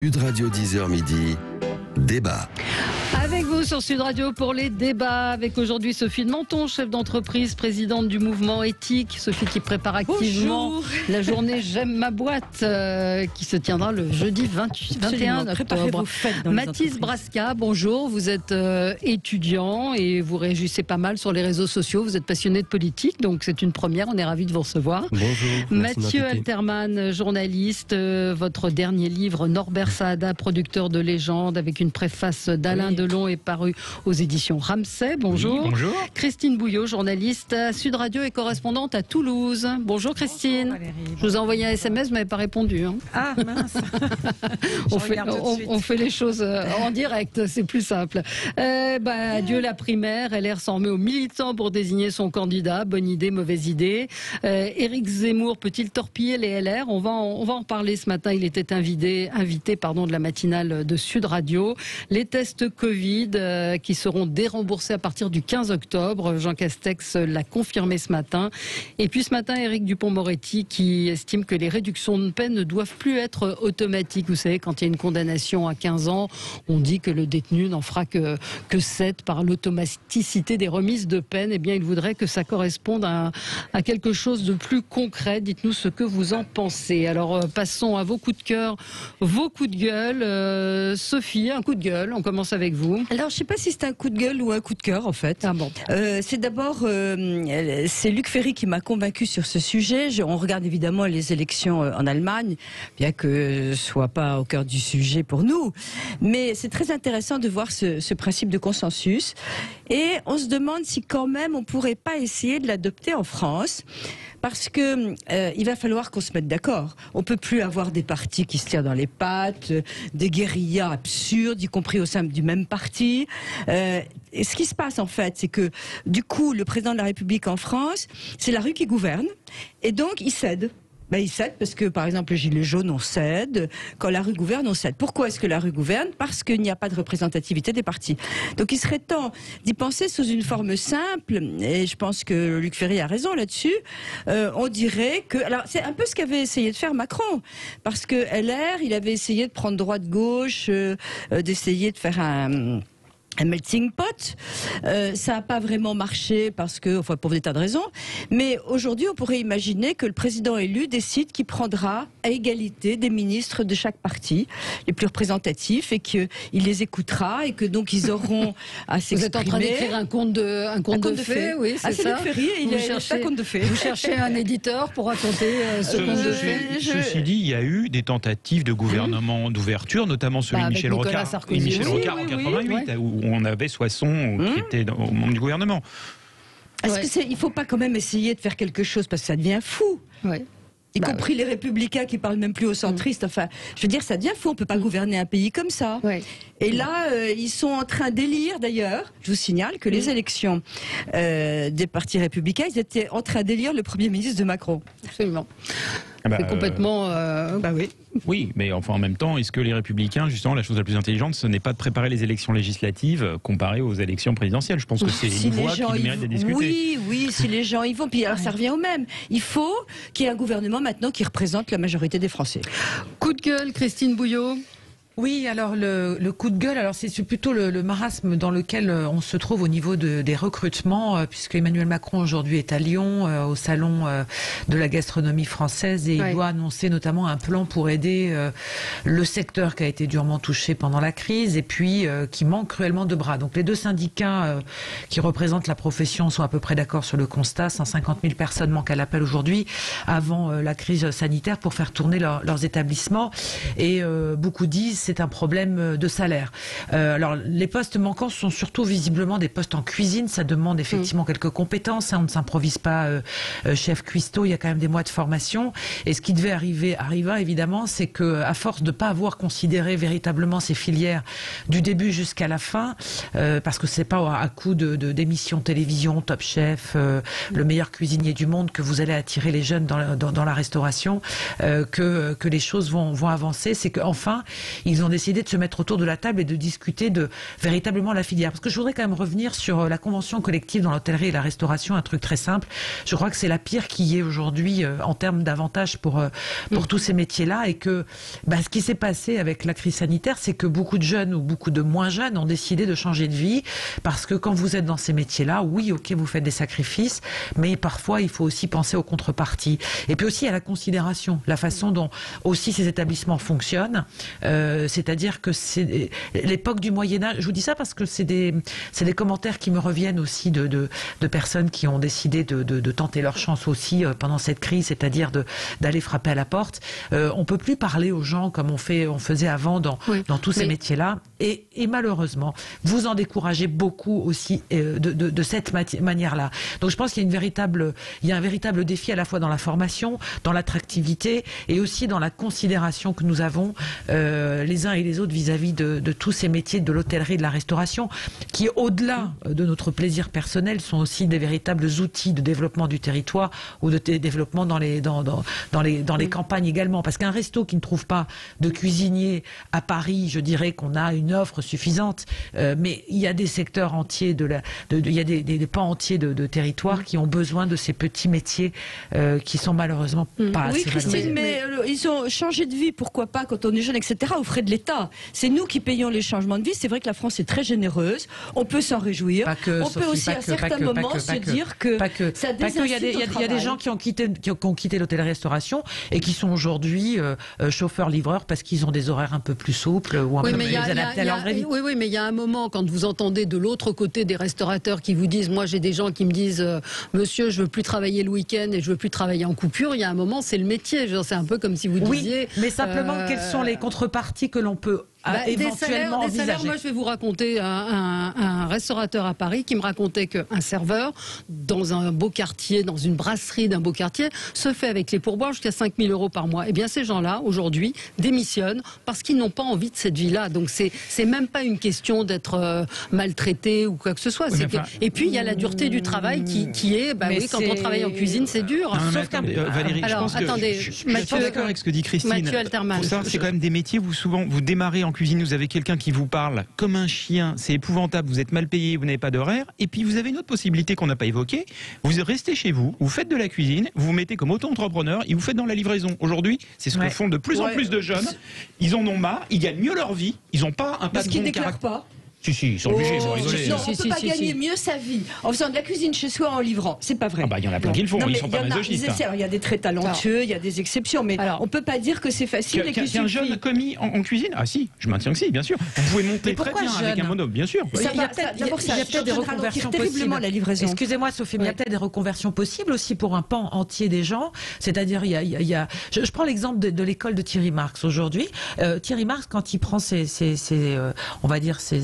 Sud Radio 10h midi, débat. Avec vous sur Sud Radio pour les débats, avec aujourd'hui Sophie de Menton, chef d'entreprise, présidente du mouvement éthique. Sophie qui prépare activement la journée J'aime ma boîte qui se tiendra le jeudi 21 octobre. Mathis Brasca, bonjour, vous êtes étudiant et vous réagissez pas mal sur les réseaux sociaux, vous êtes passionné de politique, donc c'est une première, on est ravis de vous recevoir. Bonjour. Mathieu Alterman, journaliste, votre dernier livre Norbert Saada, producteur de légende, avec une préface d'Alain Delon, est paru aux éditions Ramsay. Bonjour. Oui, bonjour. Christine Bouillot, journaliste à Sud Radio et correspondante à Toulouse. Bonjour Christine. Bonjour, je vous ai envoyé un SMS, vous m'avez pas répondu. Hein. Ah mince. on fait les choses en direct, c'est plus simple. Adieu la primaire, LR s'en remet aux militants pour désigner son candidat. Bonne idée, mauvaise idée. Éric Zemmour peut-il torpiller les LR? On va en parler ce matin. Il était invité de la matinale de Sud Radio. Les tests Covid qui seront déremboursés à partir du 15 octobre. Jean Castex l'a confirmé ce matin. Et puis ce matin, Éric Dupond-Moretti qui estime que les réductions de peine ne doivent plus être automatiques. Vous savez, quand il y a une condamnation à 15 ans, on dit que le détenu n'en fera que 7 par l'automaticité des remises de peine. Eh bien, il voudrait que ça corresponde à quelque chose de plus concret. Dites-nous ce que vous en pensez. Alors, passons à vos coups de cœur, vos coups de gueule. Sophie, un coup de gueule. On commence avec vous. Alors, je ne sais pas si c'est un coup de gueule ou un coup de cœur, en fait. Ah bon. C'est d'abord, c'est Luc Ferry qui m'a convaincu sur ce sujet. On regarde évidemment les élections en Allemagne, bien que ce soit pas au cœur du sujet pour nous. Mais c'est très intéressant de voir ce principe de consensus. Et on se demande si quand même on pourrait pas essayer de l'adopter en France. Parce que il va falloir qu'on se mette d'accord. On peut plus avoir des partis qui se tirent dans les pattes, des guérillas absurdes, y compris au sein du même parti. Et ce qui se passe en fait, c'est que du coup, le président de la République en France, c'est la rue qui gouverne, et donc il cède. Il cède parce que, par exemple, le gilet jaune, on cède. Quand la rue gouverne, on cède. Pourquoi est-ce que la rue gouverne? Parce qu'il n'y a pas de représentativité des partis. Donc il serait temps d'y penser sous une forme simple, et je pense que Luc Ferry a raison là-dessus. On dirait que... Alors, c'est un peu ce qu'avait essayé de faire Macron, parce que LR, il avait essayé de prendre droite-gauche, d'essayer de faire un melting pot. Ça n'a pas vraiment marché parce que, pour des tas de raisons. Mais aujourd'hui, on pourrait imaginer que le président élu décide qu'il prendra à égalité des ministres de chaque parti, les plus représentatifs, et qu'il les écoutera, et que donc ils auront à s'exprimer. Vous êtes en train d'écrire un conte de fées, oui, c'est ça. Luc Ferry, il cherche un conte de fées. Vous cherchez un éditeur pour raconter ce conte de fées. Ceci dit, il y a eu des tentatives de gouvernement d'ouverture, notamment celui de Michel Rocard en 88, où on avait Soissons qui était au membre du gouvernement. Est-ce qu'il ne faut pas quand même essayer de faire quelque chose, parce que ça devient fou. Y compris les républicains qui parlent même plus aux centristes. Enfin, je veux dire, ça devient fou. On peut pas gouverner un pays comme ça. Et là, ils sont en train d'élire, d'ailleurs, je vous signale que les élections des partis républicains, ils étaient en train d'élire le Premier ministre de Macron. Absolument. C'est complètement... Oui, mais enfin en même temps, est-ce que les Républicains, justement, la chose la plus intelligente, ce n'est pas de préparer les élections législatives comparées aux élections présidentielles? Je pense que c'est une voie qui mérite d'être discutée. Oui, si les gens y vont. Puis alors ça revient au même. Il faut qu'il y ait un gouvernement maintenant qui représente la majorité des Français. Coup de gueule, Christine Bouillot. Oui, alors le coup de gueule, alors c'est plutôt le marasme dans lequel on se trouve au niveau des recrutements, puisque Emmanuel Macron aujourd'hui est à Lyon, au salon de la gastronomie française, et il doit annoncer notamment un plan pour aider le secteur qui a été durement touché pendant la crise, et puis qui manque cruellement de bras. Donc les deux syndicats qui représentent la profession sont à peu près d'accord sur le constat. 150 000 personnes manquent à l'appel aujourd'hui, avant la crise sanitaire, pour faire tourner leurs établissements, et beaucoup disent c'est un problème de salaire. Alors, les postes manquants sont surtout visiblement des postes en cuisine. Ça demande effectivement quelques compétences. On ne s'improvise pas chef cuistot. Il y a quand même des mois de formation. Et ce qui devait arriva évidemment, c'est que à force de pas avoir considéré véritablement ces filières du début jusqu'à la fin, parce que c'est pas à coup d'émissions télévision, Top Chef, le meilleur cuisinier du monde, que vous allez attirer les jeunes dans la restauration, que les choses vont avancer. C'est qu'enfin, ils ont décidé de se mettre autour de la table et de discuter de véritablement la filière. Parce que je voudrais quand même revenir sur la convention collective dans l'hôtellerie et la restauration, un truc très simple. Je crois que c'est la pire qui est aujourd'hui en termes d'avantages pour tous ces métiers-là, et que ce qui s'est passé avec la crise sanitaire, c'est que beaucoup de jeunes ou beaucoup de moins jeunes ont décidé de changer de vie, parce que quand vous êtes dans ces métiers-là, oui, ok, vous faites des sacrifices, mais parfois il faut aussi penser aux contreparties. Et puis aussi à la considération, la façon dont aussi ces établissements fonctionnent, c'est-à-dire que c'est l'époque du Moyen-Âge. Je vous dis ça parce que c'est des commentaires qui me reviennent aussi de personnes qui ont décidé de tenter leur chance aussi pendant cette crise, c'est-à-dire d'aller frapper à la porte. On peut plus parler aux gens comme on faisait avant dans tous ces métiers-là, et malheureusement vous en découragez beaucoup aussi de cette manière-là. Donc je pense qu'il y a un véritable défi à la fois dans la formation, dans l'attractivité, et aussi dans la considération que nous avons les uns et les autres vis-à-vis de tous ces métiers de l'hôtellerie et de la restauration, qui au-delà de notre plaisir personnel sont aussi des véritables outils de développement du territoire, ou de développement dans les campagnes également. Parce qu'un resto qui ne trouve pas de cuisinier à Paris, je dirais qu'on a une offre suffisante, mais il y a des secteurs entiers il y a des pans entiers de territoires qui ont besoin de ces petits métiers qui sont malheureusement pas assez valorisés. Oui, Christine, mais ils ont changé de vie, pourquoi pas, quand on est jeune, etc., aux frais de l'État. C'est nous qui payons les changements de vie. C'est vrai que la France est très généreuse. On peut s'en réjouir. On peut aussi, à certains moments, se dire que ça désincite au travail. Il y a des gens qui ont quitté l'hôtellerie-restauration et qui sont aujourd'hui chauffeurs-livreurs parce qu'ils ont des horaires un peu plus souples ou un peu plus adaptés à leur vraie vie. Oui, mais il y a un moment, quand vous entendez de l'autre côté des restaurateurs qui vous disent, moi j'ai des gens qui me disent, monsieur, je veux plus travailler le week-end et je veux plus travailler en coupure, il y a un moment, c'est le métier. C'est un peu comme si vous disiez... Oui, mais simplement, quelles sont les contreparties que l'on peut éventuellement envisager? Des salaires, moi je vais vous raconter un restaurateur à Paris qui me racontait qu'un serveur dans un beau quartier, dans une brasserie d'un beau quartier, se fait avec les pourboires jusqu'à 5 000 € par mois. Eh bien ces gens-là, aujourd'hui, démissionnent parce qu'ils n'ont pas envie de cette vie-là. Donc c'est même pas une question d'être maltraité ou quoi que ce soit. Et puis il y a la dureté du travail qui est, quand on travaille en cuisine, c'est dur. Valérie, je pense que je suis d'accord avec ce que dit Christine. Mathieu Alterman. Ça, c'est quand même des métiers où souvent vous démarrez en cuisine, vous avez quelqu'un qui vous parle comme un chien, c'est épouvantable, vous êtes mal payé, vous n'avez pas d'horaire, et puis vous avez une autre possibilité qu'on n'a pas évoquée, vous restez chez vous, vous faites de la cuisine, vous vous mettez comme auto-entrepreneur et vous faites dans la livraison. Aujourd'hui, c'est ce que font de plus en plus de jeunes, ils en ont marre, ils gagnent mieux leur vie, ils n'ont pas un patron... Parce qu'ils ne déclarent pas. Si, ils sont obligés, bon, désolé. Non, on ne peut pas gagner mieux sa vie en faisant de la cuisine chez soi en livrant. C'est pas vrai. Il y en a plein qui le font, ils ne sont pas masochistes. Il y a des très talentueux, il y a des exceptions, mais on ne peut pas dire que c'est facile. Qu'un jeune commis en cuisine, si, je maintiens que si, bien sûr. Vous pouvez monter très bien avec un monopole, bien sûr. Il y a peut-être des reconversions possibles. La livraison. Excusez-moi, Sophie, mais il y a peut-être des reconversions possibles aussi pour un pan entier des gens. C'est-à-dire, je prends l'exemple de l'école de Thierry Marx aujourd'hui. Thierry Marx, quand il prend ses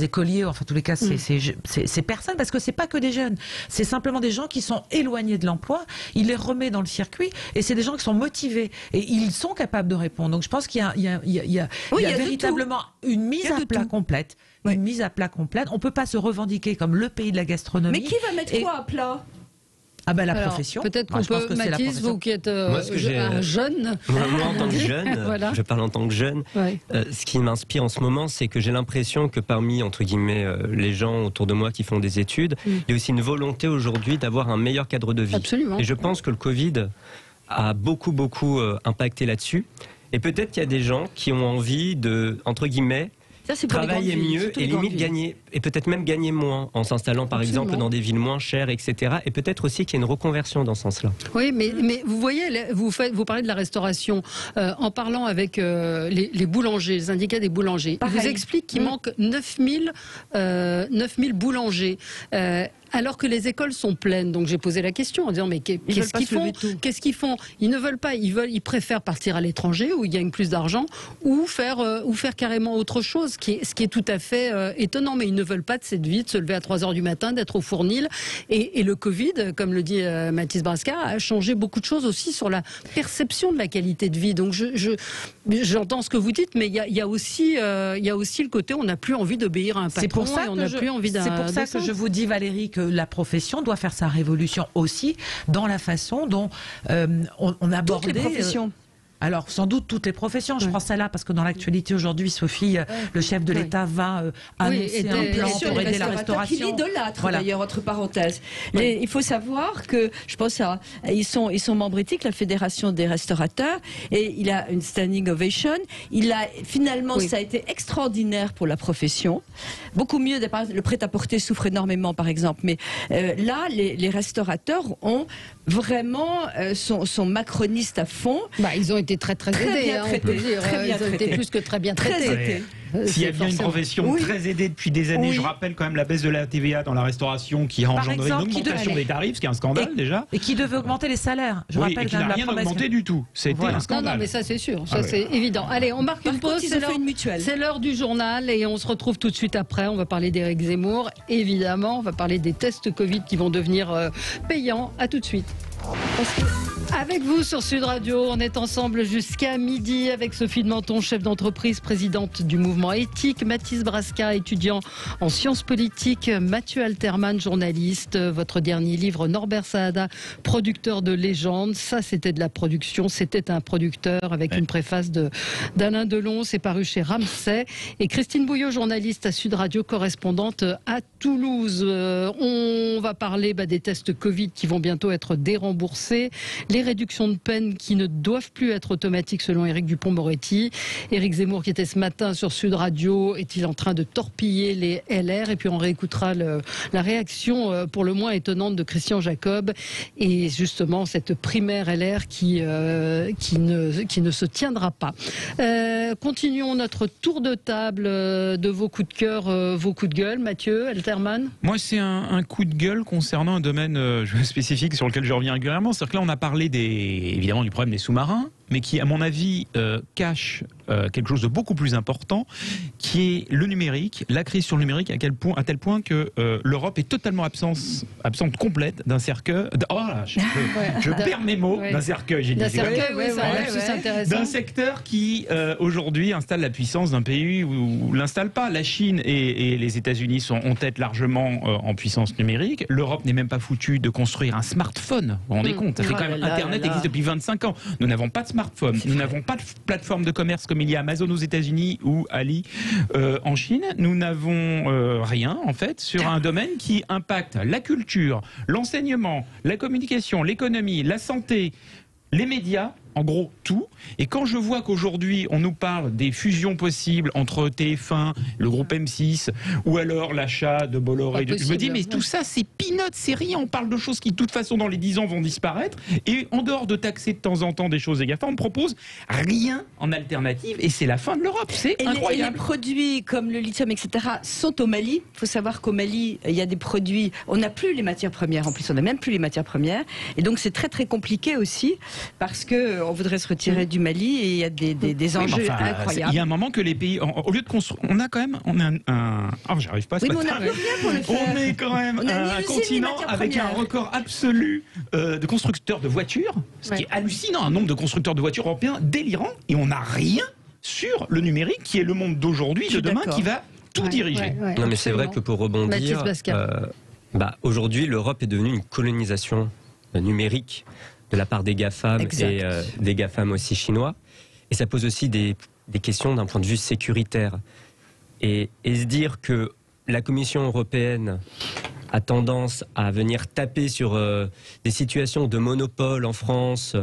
écoliers, enfin, en tous les cas, ces personnes, parce que c'est pas que des jeunes, c'est simplement des gens qui sont éloignés de l'emploi, il les remet dans le circuit, et c'est des gens qui sont motivés, et ils sont capables de répondre. Donc je pense qu'il y a véritablement une mise à plat complète. Une mise à plat complète. On peut pas se revendiquer comme le pays de la gastronomie. Mais qui va mettre quoi à plat ? La profession. Peut-être qu'on peut, Mathis, vous qui êtes un jeune. Moi, en tant que jeune, je parle en tant que jeune, ce qui m'inspire en ce moment, c'est que j'ai l'impression que parmi, entre guillemets, les gens autour de moi qui font des études, il y a aussi une volonté aujourd'hui d'avoir un meilleur cadre de vie. Absolument. Et je pense que le Covid a beaucoup impacté là-dessus. Et peut-être qu'il y a des gens qui ont envie de, entre guillemets, travailler mieux et limite gagner, et peut-être même gagner moins en s'installant par exemple dans des villes moins chères, etc. Et peut-être aussi qu'il y a une reconversion dans ce sens-là. Oui, mais vous voyez, vous parlez de la restauration en parlant avec les boulangers, les syndicats des boulangers. Ils vous expliquent qu'il manque 9000 boulangers. Alors que les écoles sont pleines. Donc j'ai posé la question en disant mais qu'est-ce qu'ils font ? Qu'est-ce qu'ils font ? Ils ne veulent pas, ils préfèrent partir à l'étranger où ils gagnent plus d'argent ou faire carrément autre chose, ce qui est tout à fait étonnant. Mais ils ne veulent pas de cette vie, de se lever à 3h du matin, d'être au fournil. Et le Covid, comme le dit Mathis Brasca, a changé beaucoup de choses aussi sur la perception de la qualité de vie. Donc j'entends ce que vous dites, mais il y a aussi le côté on n'a plus envie d'obéir à un patron et on n'a plus envie d'un... C'est pour ça que je vous dis, Valérie, que la profession doit faire sa révolution aussi dans la façon dont on aborde toutes les professions. Alors, sans doute toutes les professions, je pense à là, parce que dans l'actualité aujourd'hui, Sophie, le chef de l'État va annoncer un plan pour aider la restauration. Qui l'idolâtre, d'ailleurs, entre parenthèses. Il faut savoir que, je pense ils sont membres éthiques, la Fédération des restaurateurs, et il a une standing ovation. Finalement, ça a été extraordinaire pour la profession. Beaucoup mieux, le prêt-à-porter souffre énormément, par exemple, mais là, les restaurateurs ont vraiment sont macronistes à fond. Ils ont été très aidés, on peut dire. Ils ont été plus que très bien traités. S'il y a bien une profession très aidée depuis des années, je rappelle quand même la baisse de la TVA dans la restauration qui a engendré une augmentation des tarifs, ce qui est un scandale déjà. Et qui devait augmenter les salaires. Je rappelle et qui n'a rien augmenté du tout. C'était un scandale. Non, mais ça c'est sûr, ça c'est évident. Allez, on marque une pause, c'est l'heure du journal et on se retrouve tout de suite après. On va parler d'Éric Zemmour, évidemment. On va parler des tests Covid qui vont devenir payants. À tout de suite. Avec vous sur Sud Radio, on est ensemble jusqu'à midi avec Sophie de Menton, chef d'entreprise, présidente du mouvement éthique, Mathis Brasca, étudiant en sciences politiques, Mathieu Alterman, journaliste, votre dernier livre Norbert Saada, producteur de légende. Ça, c'était de la production, c'était un producteur avec une préface d'Alain Delon, c'est paru chez Ramsay. Et Christine Bouillot, journaliste à Sud Radio, correspondante à Toulouse. On va parler des tests Covid qui vont bientôt être déremboursés. Les réductions de peine qui ne doivent plus être automatiques selon Éric Dupond-Moretti. Éric Zemmour qui était ce matin sur Sud Radio, est-il en train de torpiller les LR? Et puis on réécoutera la réaction pour le moins étonnante de Christian Jacob et justement cette primaire LR qui ne se tiendra pas. Continuons notre tour de table de vos coups de cœur, vos coups de gueule. Mathieu Alterman. Moi c'est un coup de gueule concernant un domaine spécifique sur lequel je reviens régulièrement. C'est-à-dire que là on a parlé évidemment du problème des sous-marins, mais qui, à mon avis, cache quelque chose de beaucoup plus important, qui est le numérique, la crise sur le numérique, à tel point que l'Europe est totalement absente complète d'un cercueil. Oh là, je perds mes mots, d'un cercueil, j'ai dit. D'un cercueil, c'est intéressant. D'un secteur qui, aujourd'hui, installe la puissance d'un pays où l'installe pas. La Chine et les États-Unis sont en tête largement en puissance numérique. L'Europe n'est même pas foutue de construire un smartphone. Vous vous rendez compte? Ça fait quand même Internet existe depuis 25 ans. Nous n'avons pas de smartphone, nous n'avons pas de plateforme de commerce comme il y a Amazon aux États-Unis ou Ali en Chine. Nous n'avons rien en fait sur un domaine qui impacte la culture, l'enseignement, la communication, l'économie, la santé, les médias. En gros, tout. Et quand je vois qu'aujourd'hui, on nous parle des fusions possibles entre TF1, le groupe M6, ou alors l'achat de Bolloré, je me dis, mais tout ça, c'est peanuts, c'est rien. On parle de choses qui, de toute façon, dans les 10 ans, vont disparaître. Et en dehors de taxer de temps en temps des choses des GAFA, on ne propose rien en alternative. Et c'est la fin de l'Europe. C'est incroyable. Les produits comme le lithium, etc., sont au Mali. Il faut savoir qu'au Mali, il y a des produits... On n'a plus les matières premières. En plus, on n'a même plus les matières premières. Et donc, c'est très, très compliqué aussi, parce que on voudrait se retirer du Mali et il y a des enjeux incroyables. Il y a un moment que les pays, au lieu de construire, on a quand même, j'arrive pas à ce matin. On est quand même un continent avec un record absolu de constructeurs de voitures, ce qui est hallucinant, un nombre de constructeurs de voitures européens délirant, et on n'a rien sur le numérique qui est le monde d'aujourd'hui, de demain, qui va tout diriger. Non, mais c'est vrai que pour rebondir, aujourd'hui l'Europe est devenue une colonisation numérique de la part des GAFAM et des GAFAM aussi chinois. Et ça pose aussi des questions d'un point de vue sécuritaire. Et se dire que la Commission européenne a tendance à venir taper sur des situations de monopole en France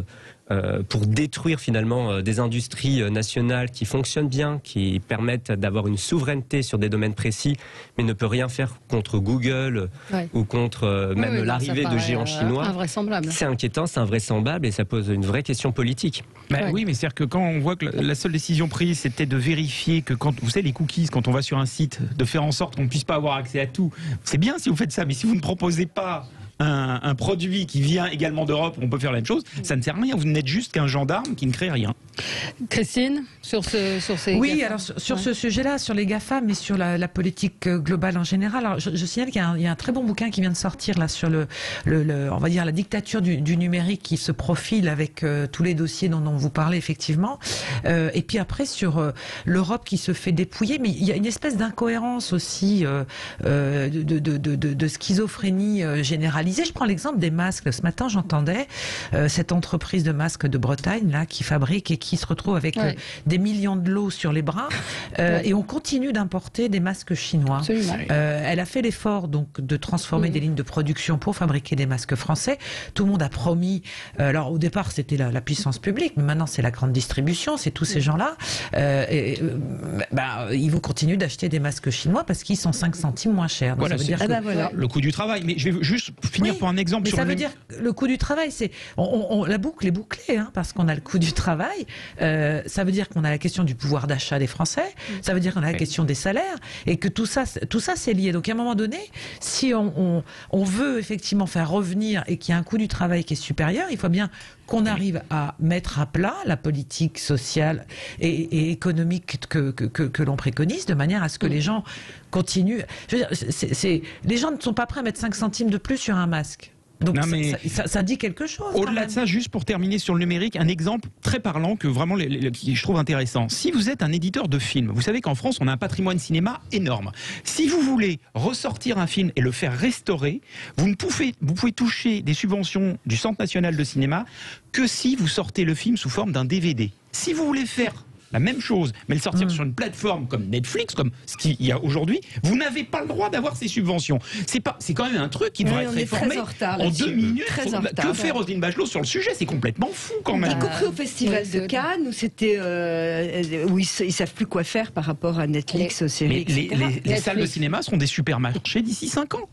pour détruire finalement des industries nationales qui fonctionnent bien, qui permettent d'avoir une souveraineté sur des domaines précis, mais ne peut rien faire contre Google ou contre même l'arrivée de géants chinois. C'est inquiétant, c'est invraisemblable et ça pose une vraie question politique. Oui, mais c'est-à-dire que quand on voit que la seule décision prise, c'était de vérifier que quand, vous savez, les cookies, quand on va sur un site, de faire en sorte qu'on ne puisse pas avoir accès à tout. C'est bien si vous faites ça, mais si vous ne proposez pas un produit qui vient également d'Europe, on peut faire la même chose, ça ne sert à rien, vous n'êtes juste qu'un gendarme qui ne crée rien. Christine, sur ces Oui, GAFA. alors sur ce sujet-là, sur les GAFA, mais sur la politique globale en général, alors je signale qu'il y a un très bon bouquin qui vient de sortir là sur on va dire la dictature du numérique qui se profile avec tous les dossiers dont vous parlez effectivement, et puis après sur l'Europe qui se fait dépouiller, mais il y a une espèce d'incohérence aussi de schizophrénie généralisée. Je prends l'exemple des masques. Ce matin, j'entendais cette entreprise de masques de Bretagne là qui fabrique et qui se retrouve avec des millions de lots sur les bras. Et on continue d'importer des masques chinois. Elle a fait l'effort donc de transformer des lignes de production pour fabriquer des masques français. Tout le monde a promis. Alors au départ c'était la puissance publique, mais maintenant c'est la grande distribution, c'est tous ces gens-là. Ils vont continuer d'acheter des masques chinois parce qu'ils sont 5 centimes moins chers. Donc voilà, ça veut dire le coût du travail. Mais je vais juste finir pour un exemple. Mais ça veut dire que le coût du travail, c'est la boucle est bouclée, hein, parce qu'on a le coût du travail. Ça veut dire qu'on a la question du pouvoir d'achat des Français. Ça veut dire qu'on a la question des salaires et que tout ça c'est lié. Donc à un moment donné, si on veut effectivement faire revenir et qu'il y a un coût du travail qui est supérieur, il faut bien qu'on arrive à mettre à plat la politique sociale et économique que l'on préconise, de manière à ce que les gens continuent. Je veux dire, les gens ne sont pas prêts à mettre 5 centimes de plus sur un masque. Donc non, ça dit quelque chose. Au-delà de ça, juste pour terminer sur le numérique, un exemple très parlant que vraiment je trouve intéressant. Si vous êtes un éditeur de films, vous savez qu'en France, on a un patrimoine cinéma énorme. Si vous voulez ressortir un film et le faire restaurer, vous pouvez toucher des subventions du Centre national de cinéma que si vous sortez le film sous forme d'un DVD. Si vous voulez faire la même chose, mais le sortir sur une plateforme comme Netflix, comme ce qu'il y a aujourd'hui, vous n'avez pas le droit d'avoir ces subventions. C'est quand même un truc qui devrait être réformé en 2 minutes. Que fait Roselyne Bachelot sur le sujet? C'est complètement fou quand même. Y compris au Festival de Cannes, où c'était où ils savent plus quoi faire par rapport à Netflix, aux séries, etc. Les salles de cinéma seront des supermarchés d'ici 5 ans.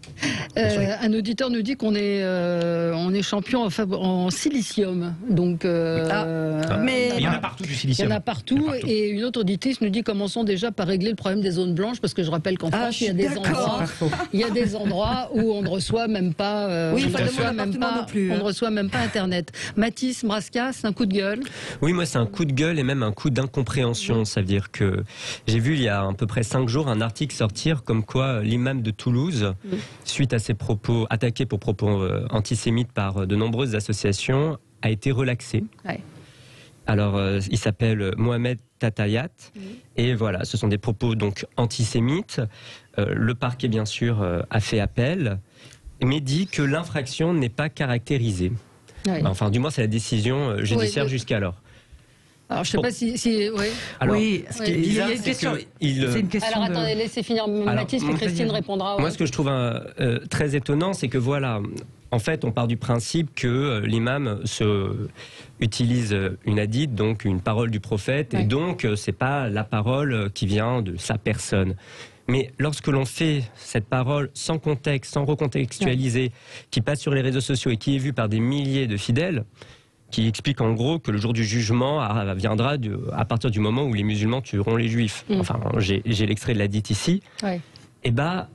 Un auditeur nous dit qu'on est champion en silicium. Donc, mais il y en a partout du silicium. Il y en a partout. Et une autre auditrice nous dit commençons déjà par régler le problème des zones blanches, parce que je rappelle qu'en France il y a des endroits où on ne reçoit même pas on ne reçoit même pas internet. Mathis Mrasca, c'est un coup de gueule. Oui, moi c'est un coup de gueule et même un coup d'incompréhension. Ça veut dire que j'ai vu il y a à peu près 5 jours un article sortir comme quoi l'imam de Toulouse, suite à ses propos attaqués pour propos antisémites par de nombreuses associations, a été relaxé. Alors, il s'appelle Mohamed Tatayat, et voilà, ce sont des propos donc antisémites. Le parquet, bien sûr, a fait appel, mais dit que l'infraction n'est pas caractérisée. Enfin, du moins, c'est la décision judiciaire jusqu'alors. Alors, je ne sais pas si Alors, ce qui est bizarre, c'est une question. Alors, attendez, laissez finir Mathis, puis Christine répondra. Moi, ce que je trouve très étonnant, c'est que voilà, en fait, on part du principe que l'imam utilise une hadith, donc une parole du prophète, et donc c'est pas la parole qui vient de sa personne. Mais lorsque l'on fait cette parole sans contexte, sans recontextualiser, qui passe sur les réseaux sociaux et qui est vue par des milliers de fidèles, qui explique en gros que le jour du jugement viendra à partir du moment où les musulmans tueront les juifs. Enfin, j'ai l'extrait de l'hadith ici. Et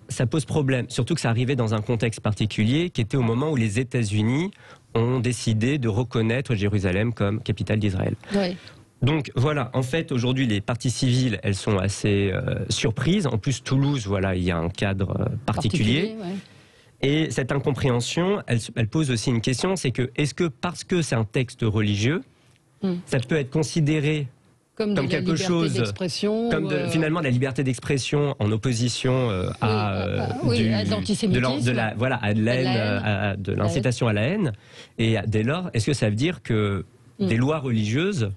ça pose problème. Surtout que ça arrivait dans un contexte particulier qui était au moment où les États-Unis ont décidé de reconnaître Jérusalem comme capitale d'Israël. Donc voilà, en fait, aujourd'hui, les parties civiles, elles sont assez surprises. En plus, Toulouse, voilà, il y a un cadre particulier. Et cette incompréhension, elle pose aussi une question, c'est que, est-ce que parce que c'est un texte religieux, ça peut être considéré comme quelque chose, comme finalement la liberté d'expression en opposition à l'antisémitisme, de l'incitation à la haine, et dès lors, est-ce que ça veut dire que des lois religieuses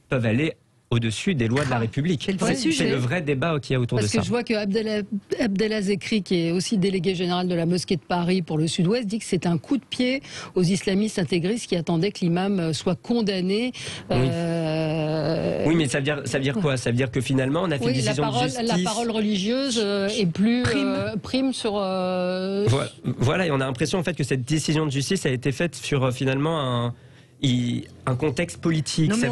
peuvent aller au-dessus des lois de la République? C'est le vrai débat qu'il y a autour de ça. Parce que je vois que Abdellah Zekri, qui est aussi délégué général de la mosquée de Paris pour le Sud-Ouest, dit que c'est un coup de pied aux islamistes intégristes qui attendaient que l'imam soit condamné. Oui, mais ça veut dire quoi? Ça veut dire que finalement, on a fait une décision de justice. La parole religieuse est plus prime sur... Voilà, et on a l'impression en fait que cette décision de justice a été faite sur finalement un contexte politique. Non, mais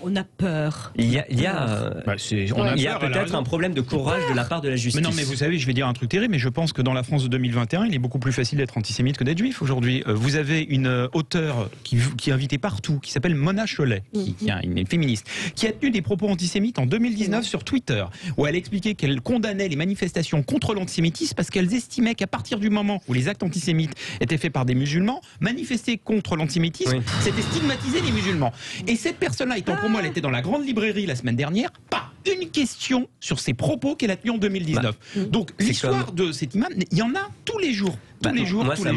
on a peur. Il y a peut-être un problème de courage de la part de la justice. Mais non, mais vous savez, je vais dire un truc terrible, mais je pense que dans la France de 2021, il est beaucoup plus facile d'être antisémite que d'être juif aujourd'hui. Vous avez une auteure qui est invitée partout, qui s'appelle Mona Chollet, qui est une féministe, qui a tenu des propos antisémites en 2019 sur Twitter, où elle expliquait qu'elle condamnait les manifestations contre l'antisémitisme parce qu'elles estimaient qu'à partir du moment où les actes antisémites étaient faits par des musulmans, manifester contre l'antisémitisme, c'était stigmatiser les musulmans. Et cette personne-là étant pour moi, elle était dans la grande librairie la semaine dernière, pas une question sur ses propos qu'elle a tenus en 2019. Donc l'histoire de cet imam, il y en a tous les jours. tous les jours. Moi, ça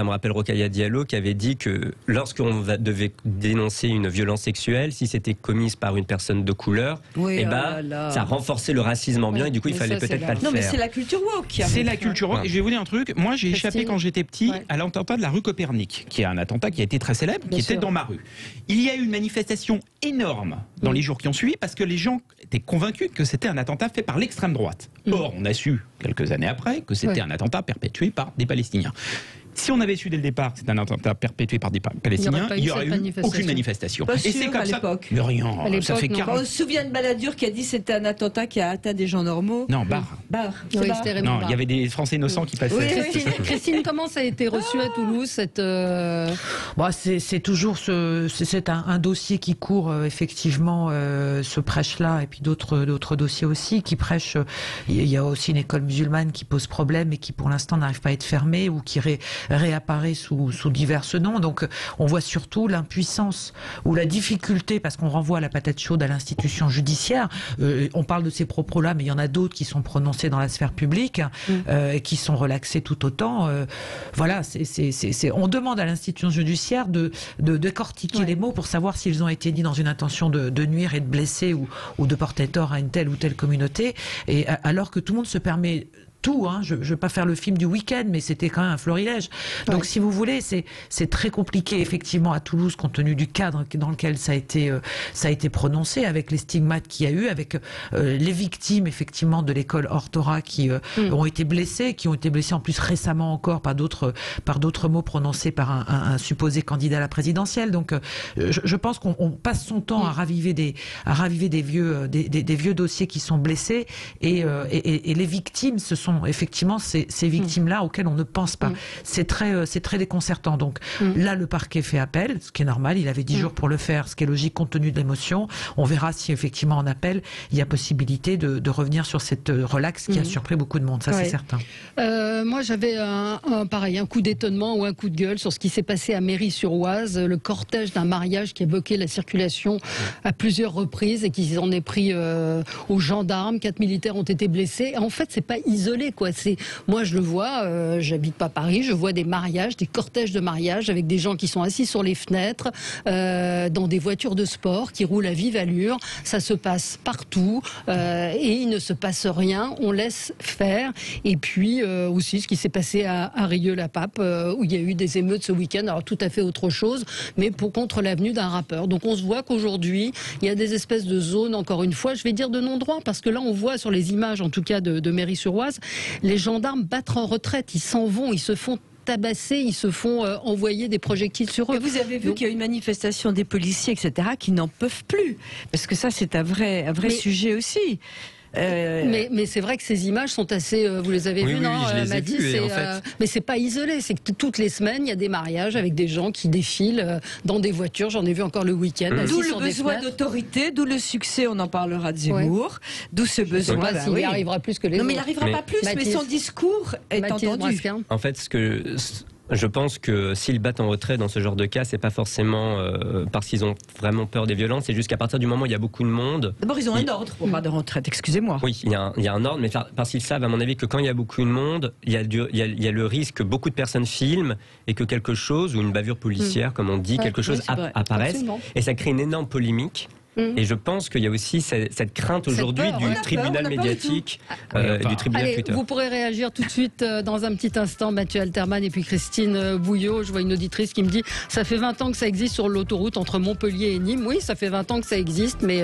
me rappelle Rokhaya Diallo qui avait dit que lorsqu'on devait dénoncer une violence sexuelle, si c'était commise par une personne de couleur, ça renforçait le racisme ambiant et du coup, il fallait peut-être pas le faire. Non, mais c'est la culture woke. C'est la culture woke. Et je vais vous dire un truc. Moi, j'ai échappé quand j'étais petit à l'attentat de la rue Copernic, qui est un attentat qui a été très célèbre, qui était dans ma rue. Il y a eu une manifestation énorme dans les jours qui ont suivi parce que les gens étaient convaincus que c'était un attentat fait par l'extrême droite. Or, on a su quelques années après que c'était un attentat perpétué par des Palestiniens. Si on avait su dès le départ que c'était un attentat perpétué par des Palestiniens, il n'y aurait eu aucune manifestation. Pas et c'est comme à ça. l'époque. Mais rien, ça fait 40 ans. On se souvient de Balladur qui a dit que c'était un attentat qui a atteint des gens normaux. Non, Barre. Non, il y avait des Français innocents qui passaient. Christine, comment ça a été reçu à Toulouse cette c'est toujours c'est un dossier qui court effectivement ce prêche-là et puis d'autres dossiers aussi qui prêchent. Il y a aussi une école musulmane qui pose problème et qui pour l'instant n'arrive pas à être fermée ou qui réapparaît sous divers noms. Donc on voit surtout l'impuissance ou la difficulté, parce qu'on renvoie la patate chaude à l'institution judiciaire. On parle de ces propos-là, mais il y en a d'autres qui sont prononcés dans la sphère publique et qui sont relaxés tout autant. Voilà, on demande à l'institution judiciaire de décortiquer les mots pour savoir s'ils ont été dits dans une intention de nuire et de blesser ou de porter tort à une telle ou telle communauté. Et alors que tout le monde se permet tout, je ne veux pas faire le film du week-end, mais c'était quand même un florilège. Donc, si vous voulez, c'est très compliqué, effectivement, à Toulouse, compte tenu du cadre dans lequel ça a été prononcé, avec les stigmates qu'il y a eu, avec les victimes, effectivement, de l'école Ortora qui ont été blessées en plus récemment encore par d'autres mots prononcés par un supposé candidat à la présidentielle. Donc, je pense qu'on passe son temps à raviver des vieux dossiers qui sont blessés et les victimes, ce sont effectivement ces victimes-là auxquelles on ne pense pas. C'est très déconcertant. Donc là, le parquet fait appel, ce qui est normal. Il avait 10 jours pour le faire, ce qui est logique compte tenu de l'émotion. On verra si effectivement en appel, il y a possibilité de revenir sur cette relaxe qui a surpris beaucoup de monde. Ça, c'est certain. Moi, j'avais un coup d'étonnement ou un coup de gueule sur ce qui s'est passé à Méry-sur-Oise, le cortège d'un mariage qui a bloqué la circulation à plusieurs reprises et qui en est pris aux gendarmes. 4 militaires ont été blessés. En fait, c'est pas isolé. Moi, je le vois, j'habite pas Paris, je vois des mariages, des cortèges de mariage avec des gens qui sont assis sur les fenêtres, dans des voitures de sport qui roulent à vive allure. Ça se passe partout et il ne se passe rien. On laisse faire. Et puis aussi ce qui s'est passé à Rieux-la-Pape, où il y a eu des émeutes ce week-end. Alors tout à fait autre chose, mais contre l'avenue d'un rappeur. Donc on se voit qu'aujourd'hui, il y a des espèces de zones, encore une fois, je vais dire de non-droit, parce que là on voit sur les images, en tout cas de Méry-sur-Oise, les gendarmes battent en retraite, ils s'en vont, ils se font tabasser, ils se font envoyer des projectiles sur eux. Et vous avez vu qu'il y a une manifestation des policiers, etc., qui n'en peuvent plus, parce que ça c'est un vrai sujet aussi. Mais c'est vrai que ces images sont assez. Vous les avez vues, non, Mathis, mais c'est pas isolé. C'est que toutes les semaines, il y a des mariages avec des gens qui défilent dans des voitures. J'en ai vu encore le week-end. D'où le besoin d'autorité, d'où le succès. On en parlera de Zemmour. D'où ce besoin. Il arrivera plus que les autres. Non, mais il n'arrivera pas plus. Mais son discours est entendu. En fait, je pense que s'ils battent en retrait dans ce genre de cas, c'est pas forcément parce qu'ils ont vraiment peur des violences, c'est juste qu'à partir du moment où il y a beaucoup de monde... D'abord, ils ont un ordre pour pas de retraite, excusez-moi. Oui, il y a un ordre, mais parce qu'ils savent, à mon avis, que quand il y a beaucoup de monde, il y a le risque que beaucoup de personnes filment et que quelque chose, ou une bavure policière, comme on dit, quelque chose apparaisse. Absolument. Et ça crée une énorme polémique. Et je pense qu'il y a aussi cette crainte aujourd'hui du tribunal médiatique, du tribunal Twitter. Vous pourrez réagir tout de suite dans un petit instant, Mathieu Alterman et puis Christine Bouillot. Je vois une auditrice qui me dit « Ça fait 20 ans que ça existe sur l'autoroute entre Montpellier et Nîmes ». Oui, ça fait 20 ans que ça existe, mais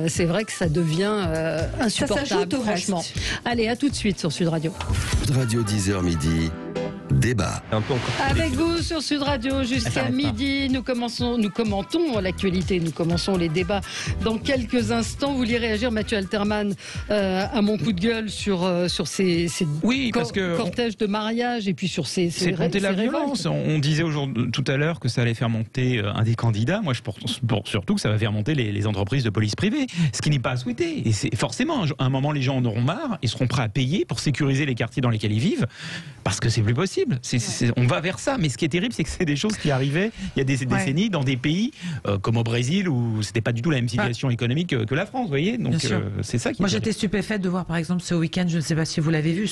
c'est vrai que ça devient insupportable, franchement. Allez, à tout de suite sur Sud Radio. Sud Radio, 10h midi. Débat. Avec vous sur Sud Radio jusqu'à midi, nous commentons l'actualité, nous commençons les débats dans quelques instants. Vous vouliez réagir, Mathieu Alterman, à mon coup de gueule sur ces cortèges de mariage et puis sur ces monter la violence. On disait tout à l'heure que ça allait faire monter un des candidats. Moi, je pense surtout que ça va faire monter les entreprises de police privée, ce qui n'est pas à souhaiter. Et c'est forcément, à un moment, les gens en auront marre et seront prêts à payer pour sécuriser les quartiers dans lesquels ils vivent. Parce que c'est plus possible. On va vers ça. Mais ce qui est terrible, c'est que c'est des choses qui arrivaient il y a des décennies dans des pays comme au Brésil où c'était pas du tout la même situation économique que la France, vous voyez. Donc c'est ça qui. Moi, j'étais stupéfaite de voir, par exemple, ce week-end, je ne sais pas si vous l'avez vu,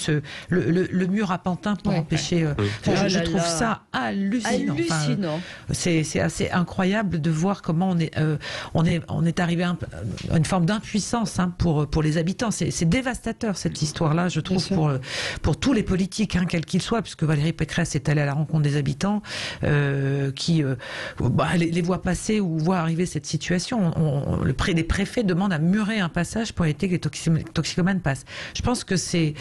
le mur à Pantin pour empêcher. Je trouve ça hallucinant. C'est assez incroyable de voir comment on est arrivé à une forme d'impuissance pour les habitants. C'est dévastateur cette histoire-là, je trouve, pour tous les politiques, quels qu'ils soient, puisque Valérie Pécresse est allée à la rencontre des habitants qui les voient passer ou voient arriver cette situation. Les préfets demandent à murer un passage pour éviter que les toxicomanes passent. Je pense que c'est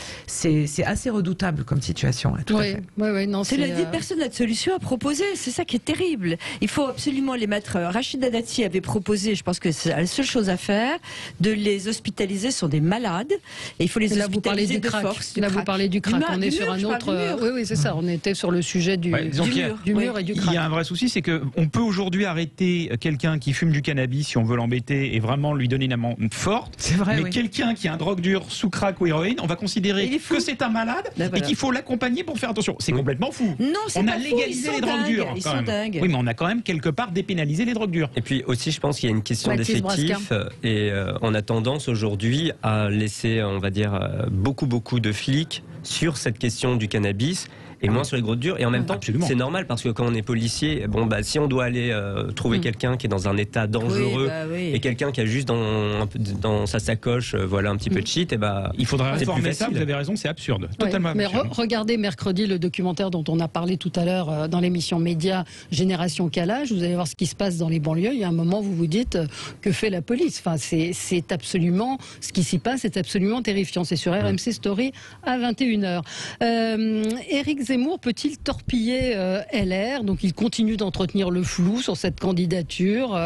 assez redoutable comme situation. Cela dit, personne n'a de solution à proposer. C'est ça qui est terrible. Il faut absolument les mettre. Rachida Dati avait proposé, je pense que c'est la seule chose à faire, de les hospitaliser. Ce sont des malades et il faut les hospitaliser de force. Là, vous parlez du crack. On est sur un autre. Oui, c'est ça. On était sur le sujet du mur et du crack. Il y a un vrai souci, c'est qu'on peut aujourd'hui arrêter quelqu'un qui fume du cannabis si on veut l'embêter et vraiment lui donner une amende forte. C'est vrai. Mais quelqu'un qui a un drogue dur sous crack ou héroïne, on va considérer que c'est un malade et qu'il faut l'accompagner pour faire attention. C'est complètement fou. Non, c'est on pas a légalisé les drogues dures. Ils sont dingues. Oui, mais on a quand même quelque part dépénalisé les drogues dures. Et puis aussi, je pense qu'il y a une question d'effectif et on a tendance aujourd'hui à laisser, on va dire, beaucoup de flics sur cette question du cannabis et moins sur les drogues dures. Et en même temps, c'est normal parce que quand on est policier, si on doit aller trouver quelqu'un qui est dans un état dangereux et quelqu'un qui a juste dans sa sacoche un petit peu de shit, il faudrait réformer ça. Vous avez raison, c'est absurde. Totalement mais absurde. Regardez mercredi le documentaire dont on a parlé tout à l'heure dans l'émission Média Génération Calage. Vous allez voir ce qui se passe dans les banlieues. Il y a un moment, vous vous dites que fait la police. Enfin, c'est absolument ce qui s'y passe, c'est absolument terrifiant. C'est sur RMC Story à 21h. Éric Zemmour peut-il torpiller LR? Donc il continue d'entretenir le flou sur cette candidature.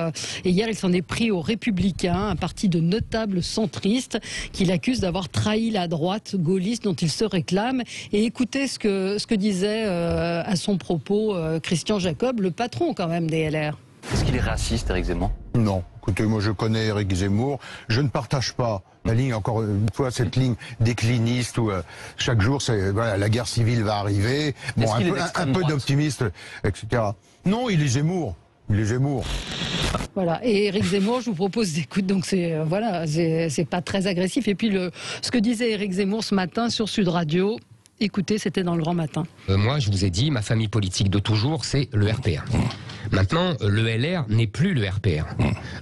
Et hier, il s'en est pris aux Républicains, un parti de notables centristes qu'il accuse d'avoir trahi la droite gaulliste dont il se réclame. Et écoutez ce que disait à son propos Christian Jacob, le patron quand même des LR. Est-ce qu'il est raciste, Éric Zemmour? Non. Écoutez, moi je connais Éric Zemmour, je ne partage pas la ligne, encore une fois, cette ligne décliniste où chaque jour, la guerre civile va arriver, un peu d'optimiste, etc. Non, il est Zemmour. Il est Zemmour. Voilà. Et Éric Zemmour, je vous propose d'écouter. Donc c'est pas très agressif. Et puis ce que disait Éric Zemmour ce matin sur Sud Radio. Écoutez, c'était dans le Grand Matin. Moi, je vous ai dit, ma famille politique de toujours, c'est le RPR. Maintenant, le LR n'est plus le RPR.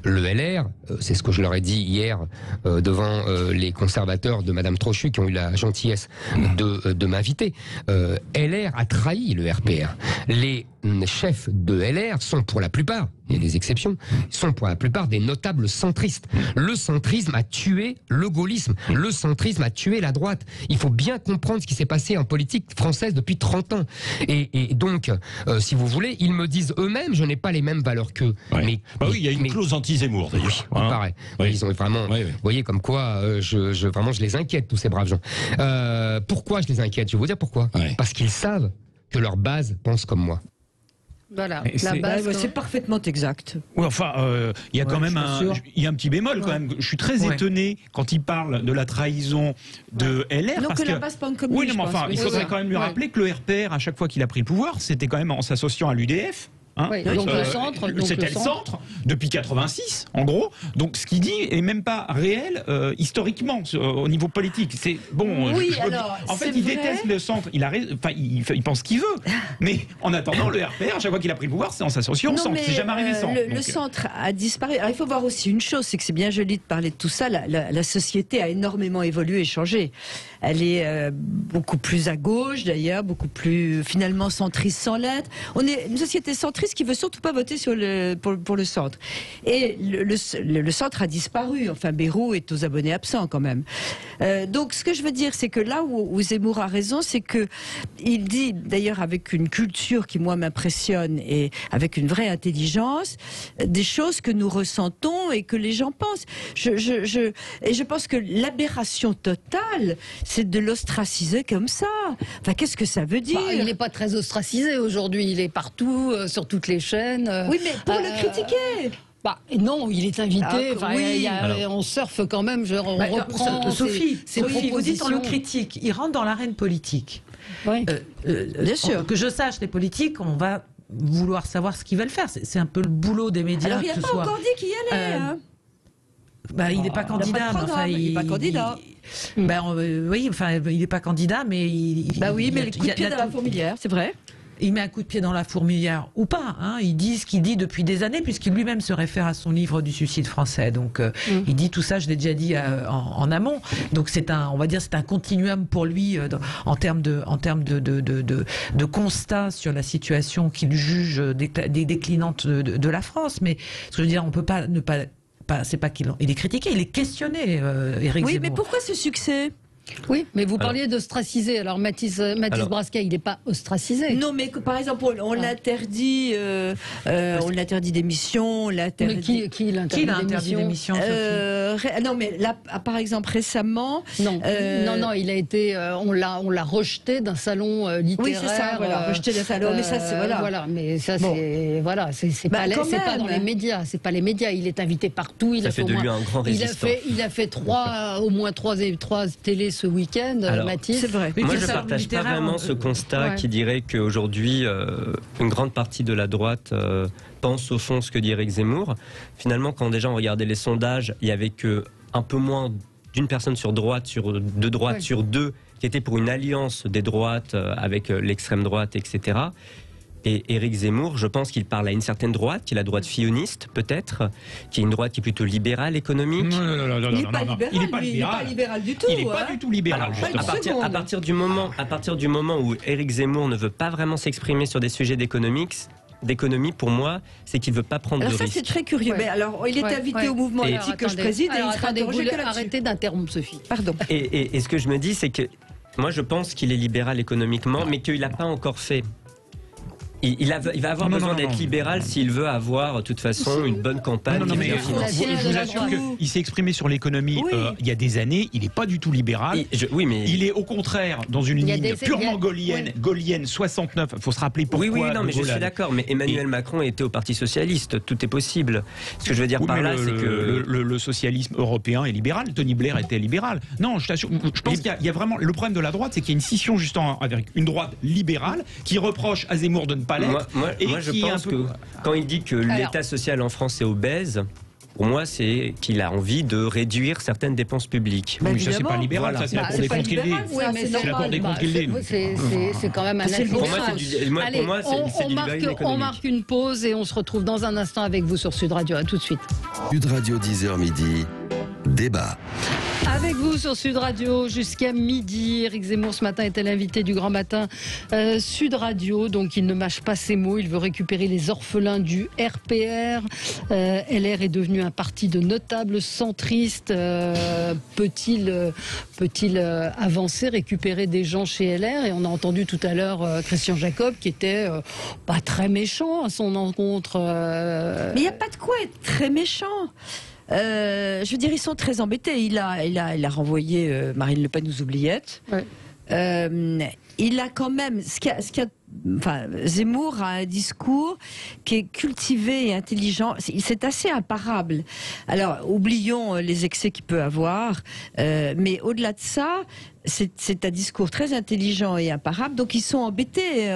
Le LR, c'est ce que je leur ai dit hier devant les conservateurs de Madame Trochu qui ont eu la gentillesse de m'inviter. LR a trahi le RPR. Les chefs de LR sont pour la plupart, il y a des exceptions, sont pour la plupart des notables centristes. Le centrisme a tué le gaullisme. Le centrisme a tué la droite. Il faut bien comprendre ce qui s'est passé en politique française depuis 30 ans. Et donc, si vous voulez, ils me disent eux-mêmes, je n'ai pas les mêmes valeurs qu'eux. Oui, il y a une clause anti-Zemmour d'ailleurs. Oui, il paraît. Oui. Ils ont vraiment, vous voyez comme quoi, vraiment je les inquiète, tous ces braves gens. Pourquoi je les inquiète? Je vais vous dire pourquoi. Parce qu'ils savent que leur base pense comme moi. Voilà, c'est parfaitement exact. Oui, enfin, il y a quand même il y a un petit bémol quand même. Je suis très étonné quand il parle de la trahison de LR. Non, parce que la base pas comme oui, mais enfin, il faudrait quand même lui rappeler que le RPR, à chaque fois qu'il a pris le pouvoir, c'était quand même en s'associant à l'UDF. Donc le centre, c'était le centre depuis 86 en gros. Donc ce qu'il dit est même pas réel historiquement au niveau politique. C'est bon. Oui, en fait, il déteste le centre. Il pense ce qu'il veut. Mais en attendant, le RPR, à chaque fois qu'il a pris le pouvoir, c'est en s'associant au centre. C'est jamais arrivé sans. Le centre a disparu. Alors il faut voir aussi une chose, c'est que c'est bien joli de parler de tout ça. La société a énormément évolué et changé. Elle est beaucoup plus à gauche d'ailleurs, beaucoup plus finalement centriste sans l'être. On est une société centriste qui veut surtout pas voter pour le centre. Et le centre a disparu. Enfin, Bayrou est aux abonnés absents quand même. Donc, ce que je veux dire, c'est que là où Zemmour a raison, c'est que il dit, d'ailleurs avec une culture qui moi m'impressionne et avec une vraie intelligence, des choses que nous ressentons et que les gens pensent. Et je pense que l'aberration totale, c'est de l'ostraciser comme ça. Enfin, qu'est-ce que ça veut dire? Il n'est pas très ostracisé aujourd'hui. Il est partout, sur toutes les chaînes. Oui, mais pour le critiquer. Non, il est invité. On surfe quand même. On reprend Sophie, ses vous dites on le propositions. critique. Il rentre dans l'arène politique. Oui. Bien sûr. Que je sache, les politiques, on va vouloir savoir ce qu'ils veulent faire. C'est un peu le boulot des médias. Alors, il n'a pas encore dit qu'il y allait. Il n'est pas candidat. Il n'est pas candidat. Oui, enfin, il n'est pas candidat, mais mais le coup de pied dans la fourmilière, c'est vrai. Il met un coup de pied dans la fourmilière ou pas. Hein. Il dit ce qu'il dit depuis des années, puisqu'il lui-même se réfère à son livre du suicide français. Donc, il dit tout ça. Je l'ai déjà dit en amont. Donc, on va dire, c'est un continuum pour lui en termes de constat sur la situation qu'il juge déclinante de la France. Mais ce que je veux dire, on peut pas ne pas. C'est pas qu'il est critiqué, il est questionné, Éric Zemmour. Oui, mais pourquoi ce succès ? Oui, mais vous parliez d'ostraciser. Alors Mathis Brasquet, il n'est pas ostracisé. Non, mais par exemple, on l'interdit, d'émission, on l'interdit. Qui l'interdit d'émission Non, mais là, par exemple, récemment. Non, il a été, on l'a rejeté d'un salon littéraire. Oui, c'est ça, voilà, rejeté d'un salon. Mais ça, c'est mais ça, c'est pas dans les médias. C'est pas les médias. Il est invité partout. Ça fait de lui un grand résistant. Il a fait au moins trois télés ce week-end, Mathis. C'est vrai. Moi, je ne partage pas vraiment ce constat qui dirait qu'aujourd'hui, une grande partie de la droite pense au fond ce que dit Éric Zemmour. Finalement, quand déjà on regardait les sondages, il y avait un peu moins d'une personne sur droite, sur deux, qui était pour une alliance des droites avec l'extrême droite, etc. Et Éric Zemmour, je pense qu'il parle à une certaine droite, qui est la droite filloniste, peut-être, qui est une droite qui est plutôt libérale, économique. Non. Il n'est pas libéral du tout. Il n'est pas du tout libéral. À partir du moment où Éric Zemmour ne veut pas vraiment s'exprimer sur des sujets d'économie, pour moi, c'est qu'il ne veut pas prendre de risques. Alors ça, c'est très curieux. Mais alors, il est invité au mouvement éthique que je préside et il sera interrogé que là-dessus. Arrêtez d'interrompre, Sophie. Pardon. Et ce que je me dis, c'est que moi, je pense qu'il est libéral économiquement, mais qu'il n'a pas encore fait. Il va avoir besoin d'être libéral s'il veut avoir, de toute façon, une bonne campagne. Je vous assure qu'il s'est exprimé sur l'économie il y a des années. Il n'est pas du tout libéral. Il est au contraire dans une ligne purement gaulienne, 69. Il faut se rappeler pourquoi. Oui, mais je suis d'accord. Mais Emmanuel Macron était au Parti Socialiste. Tout est possible. Ce que je veux dire par là, c'est que le socialisme européen est libéral. Tony Blair était libéral. Non, je t'assure. Je pense qu'il y a vraiment le problème de la droite, c'est qu'il y a une scission justement avec une droite libérale qui reproche à Zemmour de ne pas. Moi, je pense que quand il dit que l'État social en France est obèse, pour moi, c'est qu'il a envie de réduire certaines dépenses publiques. Oui, ça, c'est pas libéral, ça, c'est la Cour des comptes qui le dit. C'est la Cour des comptes qui le dit. C'est quand même un on marque une pause et on se retrouve dans un instant avec vous sur Sud Radio. À tout de suite. Sud Radio 10h midi, débat. Avec vous sur Sud Radio jusqu'à midi. Éric Zemmour ce matin était l'invité du Grand Matin Sud Radio. Donc il ne mâche pas ses mots. Il veut récupérer les orphelins du RPR. LR est devenu un parti de notables centristes. Peut-il avancer, récupérer des gens chez LR? Et on a entendu tout à l'heure Christian Jacob qui était pas très méchant à son encontre. Mais il n'y a pas de quoi être très méchant. Je veux dire, ils sont très embêtés. Il a renvoyé Marine Le Pen aux oubliettes. Ouais. Il a quand même Zemmour a un discours qui est cultivé et intelligent. C'est assez imparable. Alors, oublions les excès qu'il peut avoir, mais au-delà de ça, c'est un discours très intelligent et imparable. Donc, ils sont embêtés.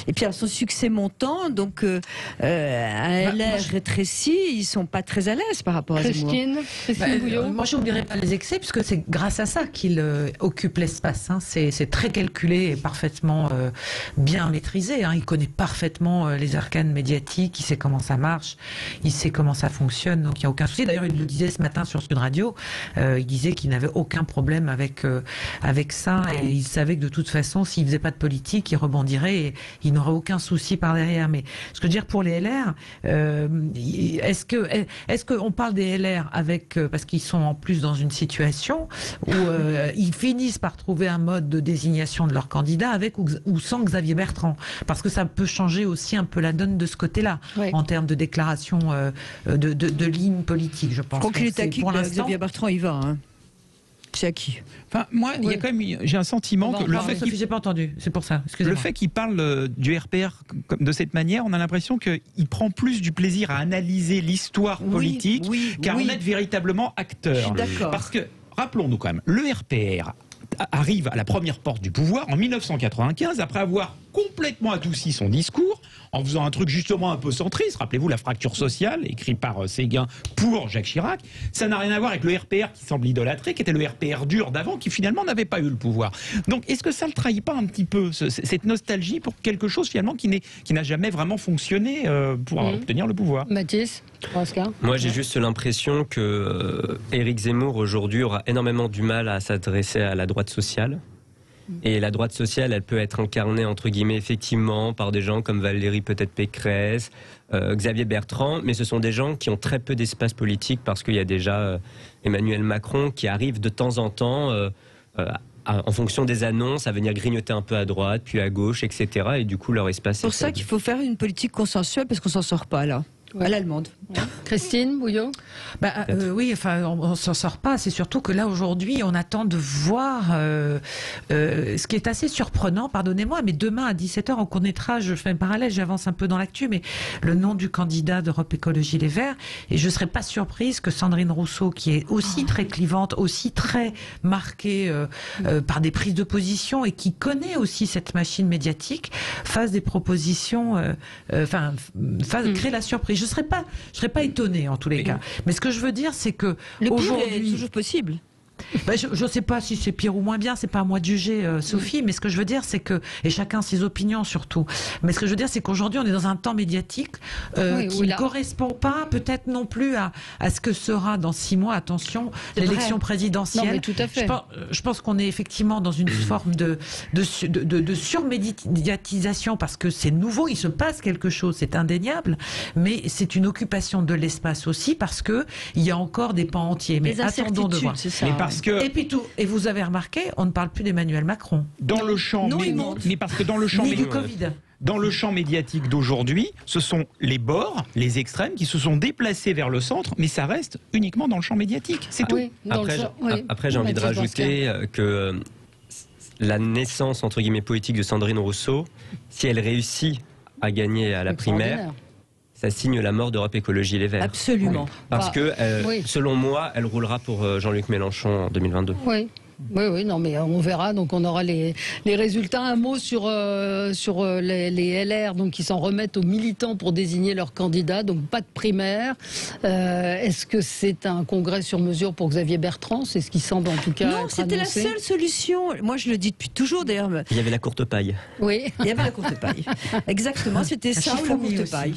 Et puis, son succès montant, donc un LR rétréci, ils sont pas très à l'aise par rapport à Zemmour. Christine Bouillot. Moi, je n'oublierai pas les excès, puisque c'est grâce à ça qu'il occupe l'espace. Hein. C'est très calculé et parfaitement bien maîtrisé. Hein. Il connaît parfaitement les arcanes médiatiques, il sait comment ça marche, il sait comment ça fonctionne, donc il n'y a aucun souci. D'ailleurs, il le disait ce matin sur Sud Radio, il disait qu'il n'avait aucun problème avec ça, et il savait que de toute façon, s'il ne faisait pas de politique, il rebondirait et il n'aurait aucun souci par derrière. Mais ce que je veux dire pour les LR, est-ce qu'on parle des LR parce qu'ils sont en plus dans une situation où ils finissent par trouver un mode de désignation de leur candidat avec ou sans Xavier Bertrand, parce que ça peut changer aussi un peu la donne de ce côté-là, en termes de déclaration de ligne politique, je pense. Je crois qu'il est acquis que Xavier Bertrand y va. Hein. C'est acquis. Enfin, moi, il y a quand même, j'ai un sentiment que le fait j'ai pas entendu, c'est pour ça. Le fait qu'il parle du RPR de cette manière, on a l'impression qu'il prend plus du plaisir à analyser l'histoire politique qu'à en être véritablement acteur. Je suis d'accord. Parce que rappelons-nous quand même, le RPR arrive à la première porte du pouvoir en 1995, après avoir complètement adouci son discours, en faisant un truc justement un peu centriste. Rappelez-vous la fracture sociale, écrit par Séguin pour Jacques Chirac. Ça n'a rien à voir avec le RPR qui semble idolâtré, qui était le RPR dur d'avant, qui finalement n'avait pas eu le pouvoir. Donc est-ce que ça ne le trahit pas un petit peu, cette nostalgie pour quelque chose finalement qui n'a jamais vraiment fonctionné pour obtenir le pouvoir? Mathis, Oscar. Moi j'ai juste l'impression que Éric Zemmour aujourd'hui aura énormément du mal à s'adresser à la droite sociale. Et la droite sociale, elle peut être incarnée, entre guillemets, effectivement, par des gens comme Valérie peut-être Pécresse, Xavier Bertrand, mais ce sont des gens qui ont très peu d'espace politique parce qu'il y a déjà Emmanuel Macron qui arrive de temps en temps, en fonction des annonces, à venir grignoter un peu à droite, puis à gauche, etc. Et du coup, leur espace... C'est pour ça qu'il faut faire une politique consensuelle, parce qu'on s'en sort pas, là. À l'allemande. Ouais. Christine Bouillot. Oui, enfin, on s'en sort pas. C'est surtout que là, aujourd'hui, on attend de voir ce qui est assez surprenant, pardonnez-moi, mais demain à 17h, on connaîtra, je fais un parallèle, j'avance un peu dans l'actu, mais le nom du candidat d'Europe Écologie Les Verts, et je ne serais pas surprise que Sandrine Rousseau, qui est aussi très clivante, aussi très marquée par des prises de position et qui connaît aussi cette machine médiatique, fasse des propositions, crée la surprise. Je serais pas étonnée en tous les cas. Mais ce que je veux dire, c'est que le pire est toujours possible. Je ne sais pas si c'est pire ou moins bien, c'est pas à moi de juger, Sophie, mais ce que je veux dire, c'est que, et chacun ses opinions surtout, mais ce que je veux dire, c'est qu'aujourd'hui, on est dans un temps médiatique qui ne correspond pas peut-être non plus à ce que sera dans 6 mois, attention, l'élection présidentielle. Non, mais tout à fait. Je pense qu'on est effectivement dans une forme de surmédiatisation parce que c'est nouveau, il se passe quelque chose, c'est indéniable, mais c'est une occupation de l'espace aussi parce que il y a encore des pans entiers. Mais attendons de voir. Et puis tout. Et vous avez remarqué, on ne parle plus d'Emmanuel Macron. Dans le champ, mais parce que dans le champ dans le champ médiatique d'aujourd'hui, ce sont les bords, les extrêmes qui se sont déplacés vers le centre, mais ça reste uniquement dans le champ médiatique. C'est tout. Après, j'ai envie de rajouter que la naissance entre guillemets politique de Sandrine Rousseau, si elle réussit à gagner à la primaire, ça signe la mort d'Europe Écologie Les Verts. Absolument. Parce que, selon moi, elle roulera pour Jean-Luc Mélenchon en 2022. Oui, non, mais on verra. Donc, on aura les résultats. Un mot sur les LR, donc qui s'en remettent aux militants pour désigner leurs candidats. Donc, pas de primaire. Est-ce que c'est un congrès sur mesure pour Xavier Bertrand? C'est ce qui semble en tout cas. Non, c'était la seule solution. Moi, je le dis depuis toujours, d'ailleurs. Il y avait la courte paille. Oui, il y avait la courte paille. Exactement, c'était ça ou la courte paille.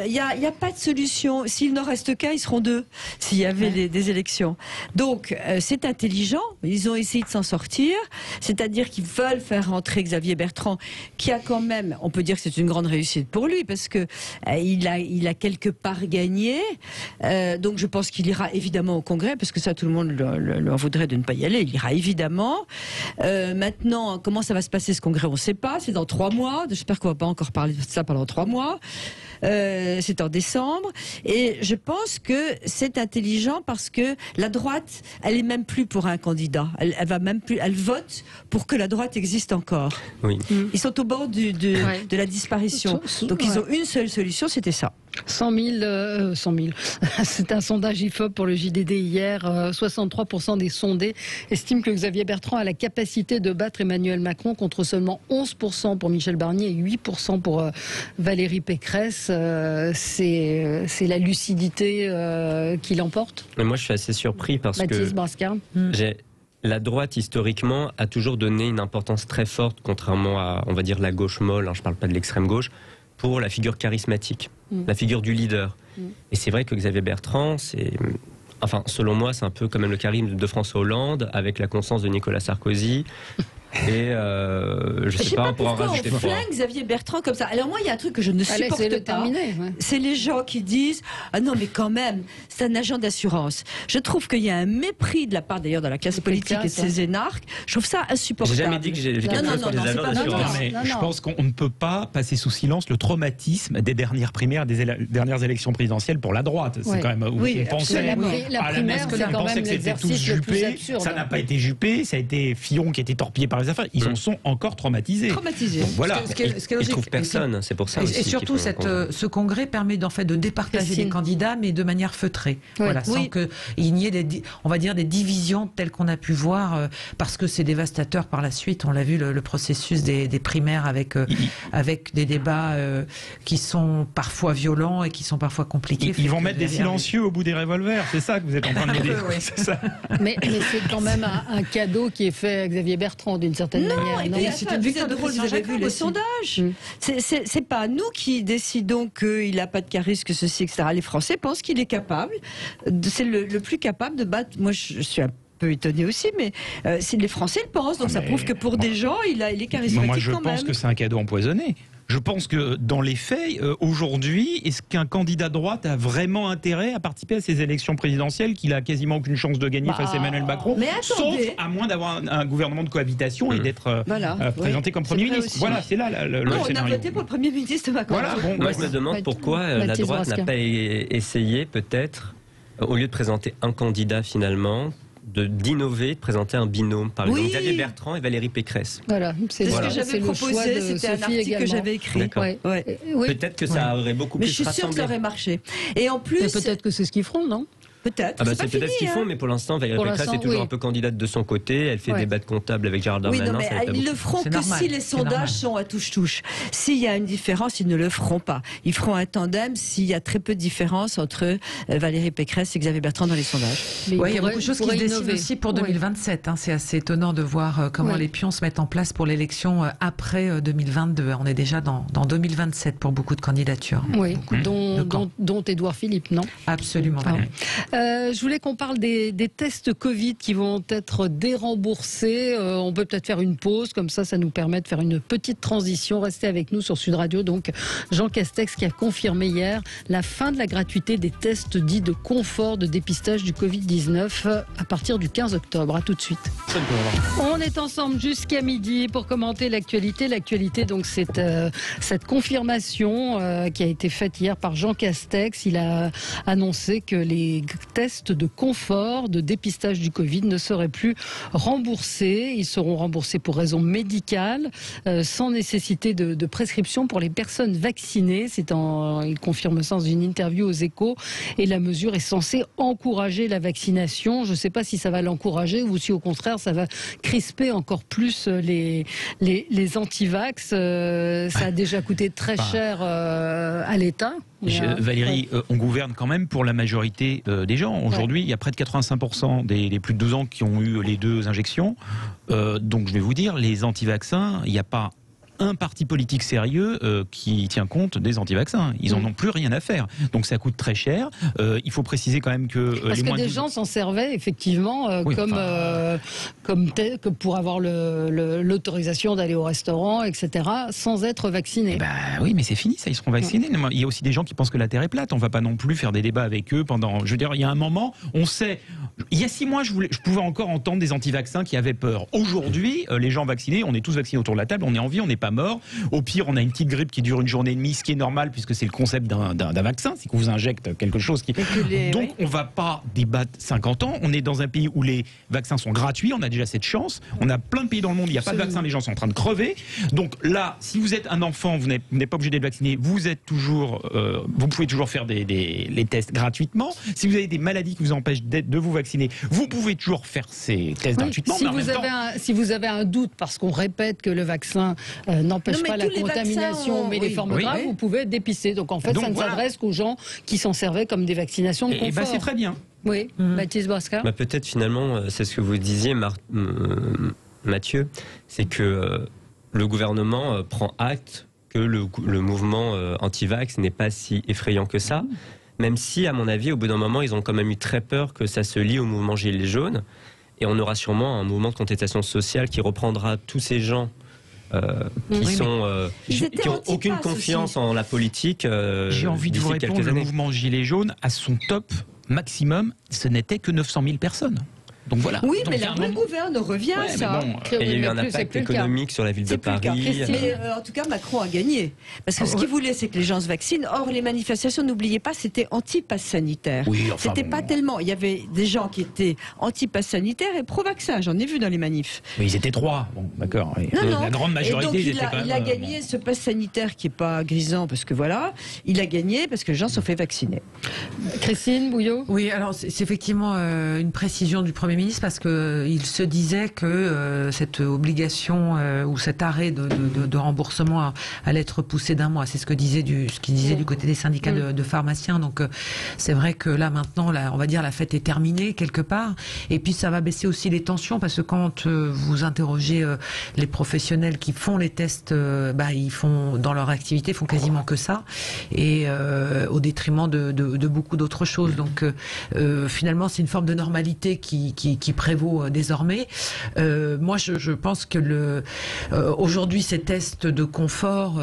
Il n'y a pas de solution. S'il n'en reste qu'un, ils seront 2. S'il y avait des élections. Donc, c'est intelligent. Ils ont essayé de s'en sortir, c'est-à-dire qu'ils veulent faire rentrer Xavier Bertrand, qui a quand même, on peut dire que c'est une grande réussite pour lui, parce que il a quelque part gagné. Donc je pense qu'il ira évidemment au Congrès, parce que ça, tout le monde lui en voudrait de ne pas y aller. Il ira évidemment. Maintenant, comment ça va se passer ce Congrès, on ne sait pas. C'est dans 3 mois. J'espère qu'on ne va pas encore parler de ça pendant 3 mois. C'est en décembre. Et je pense que c'est intelligent parce que la droite, elle est même plus pour un candidat. Elle va même plus. Elle vote pour que la droite existe encore. Oui. Ils sont au bord de la disparition. Donc ils ont une seule solution, c'était ça. 100 000. C'est un sondage IFOP pour le JDD hier. 63% des sondés estiment que Xavier Bertrand a la capacité de battre Emmanuel Macron, contre seulement 11% pour Michel Barnier et 8% pour Valérie Pécresse. C'est la lucidité qui l'emporte. Mais moi, je suis assez surpris parce Mathis Brascar. La droite, historiquement, a toujours donné une importance très forte, contrairement à, on va dire, la gauche molle, je ne parle pas de l'extrême gauche, pour la figure charismatique, la figure du leader. Et c'est vrai que Xavier Bertrand, selon moi, c'est un peu comme le charisme de François Hollande, avec la constance de Nicolas Sarkozy. Et je sais pas, on pourra en rajouter. On flingue Xavier Bertrand comme ça. Alors moi, il y a un truc que je ne supporte pas. C'est les gens qui disent « Ah non, mais quand même, c'est un agent d'assurance ». Je trouve qu'il y a un mépris de la part, d'ailleurs, de la classe politique et de ses énarques. Je trouve ça insupportable. J'ai jamais dit que j'ai quelque chose sur les agents d'assurance. Je pense qu'on ne peut pas passer sous silence le traumatisme des dernières primaires, des dernières élections présidentielles pour la droite. C'est quand même où on pensait la primaire, c'est quand même que c'était tous jupé. Ça n'a pas été jupé. Ça a été Fillon qui a été torpillé par leurs affaires. Ils en sont encore traumatisés. Donc, voilà. Ils ne trouvent personne, c'est pour ça aussi. Et surtout, ce congrès permet en fait de départager les candidats, mais de manière feutrée. Voilà, sans qu'il n'y ait des divisions telles qu'on a pu voir, parce que c'est dévastateur par la suite. On l'a vu, le processus des primaires avec des débats qui sont parfois violents et qui sont parfois compliqués. Ils vont mettre des silencieux au bout des revolvers, c'est ça que vous êtes en train de me dire. Mais c'est quand même un cadeau qui est fait à Xavier Bertrand d'une certaine manière. C'est une victoire de rôle, vous avez vu les sondages. C'est pas nous qui décidons qu'il n'a pas de charisme, que ceci, etc. Les Français pensent qu'il est capable, c'est le plus capable de battre. Moi, je suis un peu étonné aussi, mais si les Français le pensent, donc ça prouve que pour des gens, il est charismatique. Moi, je pense que c'est un cadeau empoisonné. Je pense que dans les faits, aujourd'hui, est-ce qu'un candidat de droite a vraiment intérêt à participer à ces élections présidentielles qu'il a quasiment aucune chance de gagner face à Emmanuel Macron, sauf à moins d'avoir un gouvernement de cohabitation et d'être présenté comme Premier ministre. Voilà, c'est là le scénario. On a voté pour le Premier ministre Macron. Moi, je me demande pourquoi la droite n'a pas essayé, peut-être, au lieu de présenter un candidat finalement, d'innover, de présenter un binôme, par exemple Xavier Bertrand et Valérie Pécresse. Voilà, c'est ce que j'avais proposé, c'était un article que j'avais écrit. Peut-être que ça aurait beaucoup plus rassemblé. Mais je suis sûre que ça aurait marché. Et en plus, peut-être que c'est ce qu'ils feront, non ? Peut-être. C'est peut-être ce qu'ils font, mais pour l'instant, Valérie Pécresse est toujours un peu candidate de son côté. Elle fait des débats de comptables avec Gérald Darmanin. Oui, mais ils le feront que si les sondages sont à touche-touche. S'il y a une différence, ils ne le feront pas. Ils feront un tandem s'il y a très peu de différence entre Valérie Pécresse et Xavier Bertrand dans les sondages. Il y a beaucoup de choses qui se dessinent aussi pour 2027. C'est assez étonnant de voir comment les pions se mettent en place pour l'élection après 2022. On est déjà dans 2027 pour beaucoup de candidatures. Oui, dont Édouard Philippe, non ? Absolument, Valérie. Je voulais qu'on parle des tests Covid qui vont être déremboursés. On peut peut-être faire une pause, comme ça nous permet de faire une petite transition. Restez avec nous sur Sud Radio. Donc, Jean Castex qui a confirmé hier la fin de la gratuité des tests dits de confort de dépistage du Covid-19 à partir du 15 octobre. À tout de suite. On est ensemble jusqu'à midi pour commenter l'actualité. L'actualité, donc, c'est cette confirmation qui a été faite hier par Jean Castex. Il a annoncé que les tests de confort, de dépistage du Covid ne seraient plus remboursés. Ils seront remboursés pour raisons médicales, sans nécessité de prescription pour les personnes vaccinées. Il confirme ça dans une interview aux Échos. Et la mesure est censée encourager la vaccination. Je ne sais pas si ça va l'encourager ou si au contraire ça va crisper encore plus les anti-vax. Ça a déjà coûté très cher à l'État. Valérie, on gouverne quand même pour la majorité des gens. Aujourd'hui, il y a près de 85% des plus de 12 ans qui ont eu les 2 injections. Donc je vais vous dire, les anti-vaccins, il n'y a pas un parti politique sérieux qui tient compte des anti-vaccins. Ils n'en ont plus rien à faire. Donc ça coûte très cher. Il faut préciser quand même que... Parce que des gens s'en servaient effectivement comme pour avoir l'autorisation d'aller au restaurant, etc., sans être vaccinés. Oui, mais c'est fini, ça, ils seront vaccinés. Il y a aussi des gens qui pensent que la Terre est plate. On ne va pas non plus faire des débats avec eux pendant... Je veux dire, il y a un moment, on sait... Il y a 6 mois, je pouvais encore entendre des anti-vaccins qui avaient peur. Aujourd'hui, les gens vaccinés, on est tous vaccinés autour de la table, on est en vie, on n'est pas mort. Au pire, on a une petite grippe qui dure une journée et demie, ce qui est normal puisque c'est le concept d'un vaccin, c'est qu'on vous injecte quelque chose qui... Donc on va pas débattre 50 ans, on est dans un pays où les vaccins sont gratuits, on a déjà cette chance, on a plein de pays dans le monde, il n'y a pas de vaccin, les gens sont en train de crever. Donc là, si vous êtes un enfant, vous n'êtes pas obligé d'être vacciné, vous pouvez toujours faire les tests gratuitement. Si vous avez des maladies qui vous empêchent de vous vacciner, vous pouvez toujours faire ces tests gratuitement. Si vous avez un doute parce qu'on répète que le vaccin n'empêche pas la contamination, mais les formes graves, vous pouvez dépister. Donc en fait, ça ne s'adresse qu'aux gens qui s'en servaient comme des vaccinations de confort. C'est très bien. Oui, Baptiste Boiscard. Peut-être finalement, c'est ce que vous disiez, Mathieu, c'est que le gouvernement prend acte que le mouvement anti-vax n'est pas si effrayant que ça, même si, à mon avis, au bout d'un moment, ils ont quand même eu très peur que ça se lie au mouvement Gilets jaunes, et on aura sûrement un mouvement de contestation sociale qui reprendra tous ces gens qui n'ont aucune confiance en la politique. J'ai envie de vous répondre, le mouvement Gilets jaunes, à son top maximum, ce n'était que 900 000 personnes. Donc voilà. Oui, mais la bonne gouverne revient, ça. Et il y a eu un impact économique sur la ville de Paris. Mais en tout cas, Macron a gagné. Parce que ce qu'il voulait, c'est que les gens se vaccinent. Or, les manifestations, n'oubliez pas, c'était anti-pass sanitaire. Oui, enfin, c'était pas tellement. Il y avait des gens qui étaient anti-pass sanitaire et pro-vaccin. J'en ai vu dans les manifs. Mais ils étaient 3. Bon, d'accord. Non. La grande majorité, donc, ils étaient quand même. Il a gagné ce pass sanitaire qui est pas grisant, parce que voilà. Il a gagné parce que les gens se sont fait vacciner. Christine Bouillot. Oui, alors c'est effectivement une précision du Premier ministre parce que il se disait que cette obligation ou cet arrêt de remboursement allait être repoussé d'un mois. C'est ce qu'il disait du côté des syndicats de pharmaciens. Donc c'est vrai que là maintenant, on va dire la fête est terminée quelque part. Et puis ça va baisser aussi les tensions parce que quand vous interrogez les professionnels qui font les tests, ils font dans leur activité, ils font quasiment que ça, et au détriment de beaucoup d'autres choses. Donc finalement, c'est une forme de normalité qui prévaut désormais. Moi, je pense que aujourd'hui, ces tests de confort,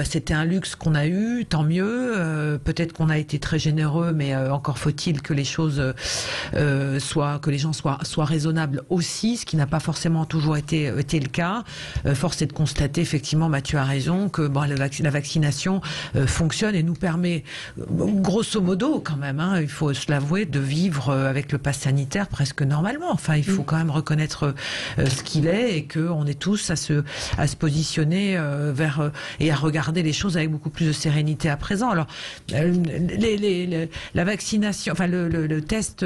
c'était un luxe qu'on a eu, tant mieux. Peut-être qu'on a été très généreux, mais encore faut-il que les choses que les gens soient raisonnables aussi, ce qui n'a pas forcément toujours été le cas. Force est de constater, effectivement, Mathieu a raison, que la vaccination fonctionne et nous permet, grosso modo, quand même, il faut se l'avouer, de vivre avec le pass sanitaire presque normalement. Enfin, il faut quand même reconnaître ce qu'il est et qu'on est tous à se positionner vers et à regarder les choses avec beaucoup plus de sérénité à présent. Alors, la vaccination, enfin le test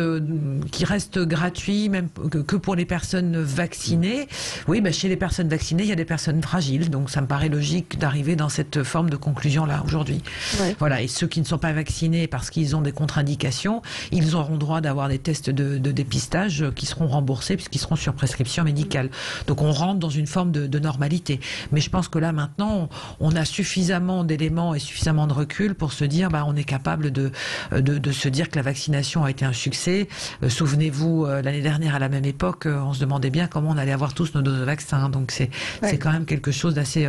qui reste gratuit, même que pour les personnes vaccinées. Oui, chez les personnes vaccinées, il y a des personnes fragiles, donc ça me paraît logique d'arriver dans cette forme de conclusion-là aujourd'hui. Ouais. Voilà, et ceux qui ne sont pas vaccinés parce qu'ils ont des contre-indications, ils auront droit d'avoir des tests de dépistage qui seront remboursés puisqu'ils seront sur prescription médicale. Donc on rentre dans une forme de normalité. Mais je pense que là maintenant, on a suffisamment d'éléments et suffisamment de recul pour se dire, on est capable de se dire que la vaccination a été un succès. Souvenez-vous, l'année dernière à la même époque, on se demandait bien comment on allait avoir tous nos doses de vaccin. Donc c'est quand même quelque chose d'assez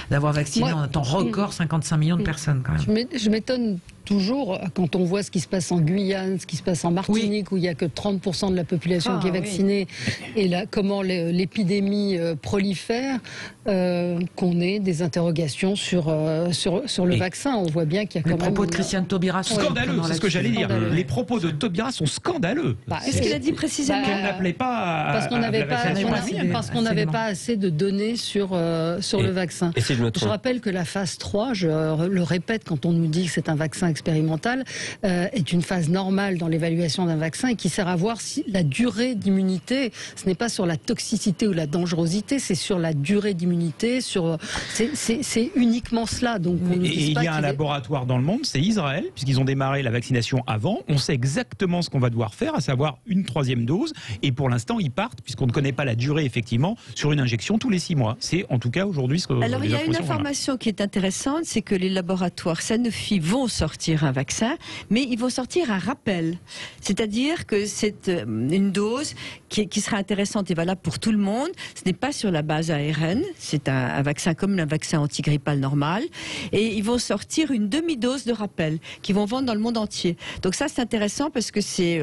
d'avoir vacciné en un temps record 55 millions de personnes quand même. Je m'étonne toujours quand on voit ce qui se passe en Guyane, ce qui se passe en Martinique, où il n'y a que 30% de la population qui est vaccinée, et là, comment l'épidémie prolifère, qu'on ait des interrogations sur le vaccin. On voit bien qu'il y a quand même... Les propos de Christiane Taubira sont scandaleux, c'est ce que j'allais dire. Les propos de Taubira sont scandaleux. Qu'est-ce qu'il a dit précisément? Qu'elle n'appelait pas parce qu'on n'avait pas assez de données sur le vaccin. Et si je rappelle que la phase 3, je le répète quand on nous dit que c'est un vaccin expérimental, est une phase normale dans l'évaluation d'un vaccin et qui sert à voir si la durée d'immunité, ce n'est pas sur la toxicité ou la dangerosité, c'est sur la durée d'immunité, c'est uniquement cela. Donc il y a un laboratoire dans le monde, c'est Israël, puisqu'ils ont démarré la vaccination avant. On sait exactement ce qu'on va devoir faire, à savoir une 3e dose, et pour l'instant ils partent, puisqu'on ne connaît pas la durée effectivement, sur une injection tous les 6 mois. C'est en tout cas aujourd'hui ce que... Alors il y a une information qui est intéressante, c'est que les laboratoires Sanofi vont sortir un vaccin, mais ils vont sortir un rappel. C'est-à-dire que c'est une dose qui sera intéressante et valable pour tout le monde. Ce n'est pas sur la base ARN, c'est un vaccin comme un vaccin antigrippal normal. Et ils vont sortir une demi-dose de rappel qu'ils vont vendre dans le monde entier. Donc ça, c'est intéressant parce que c'est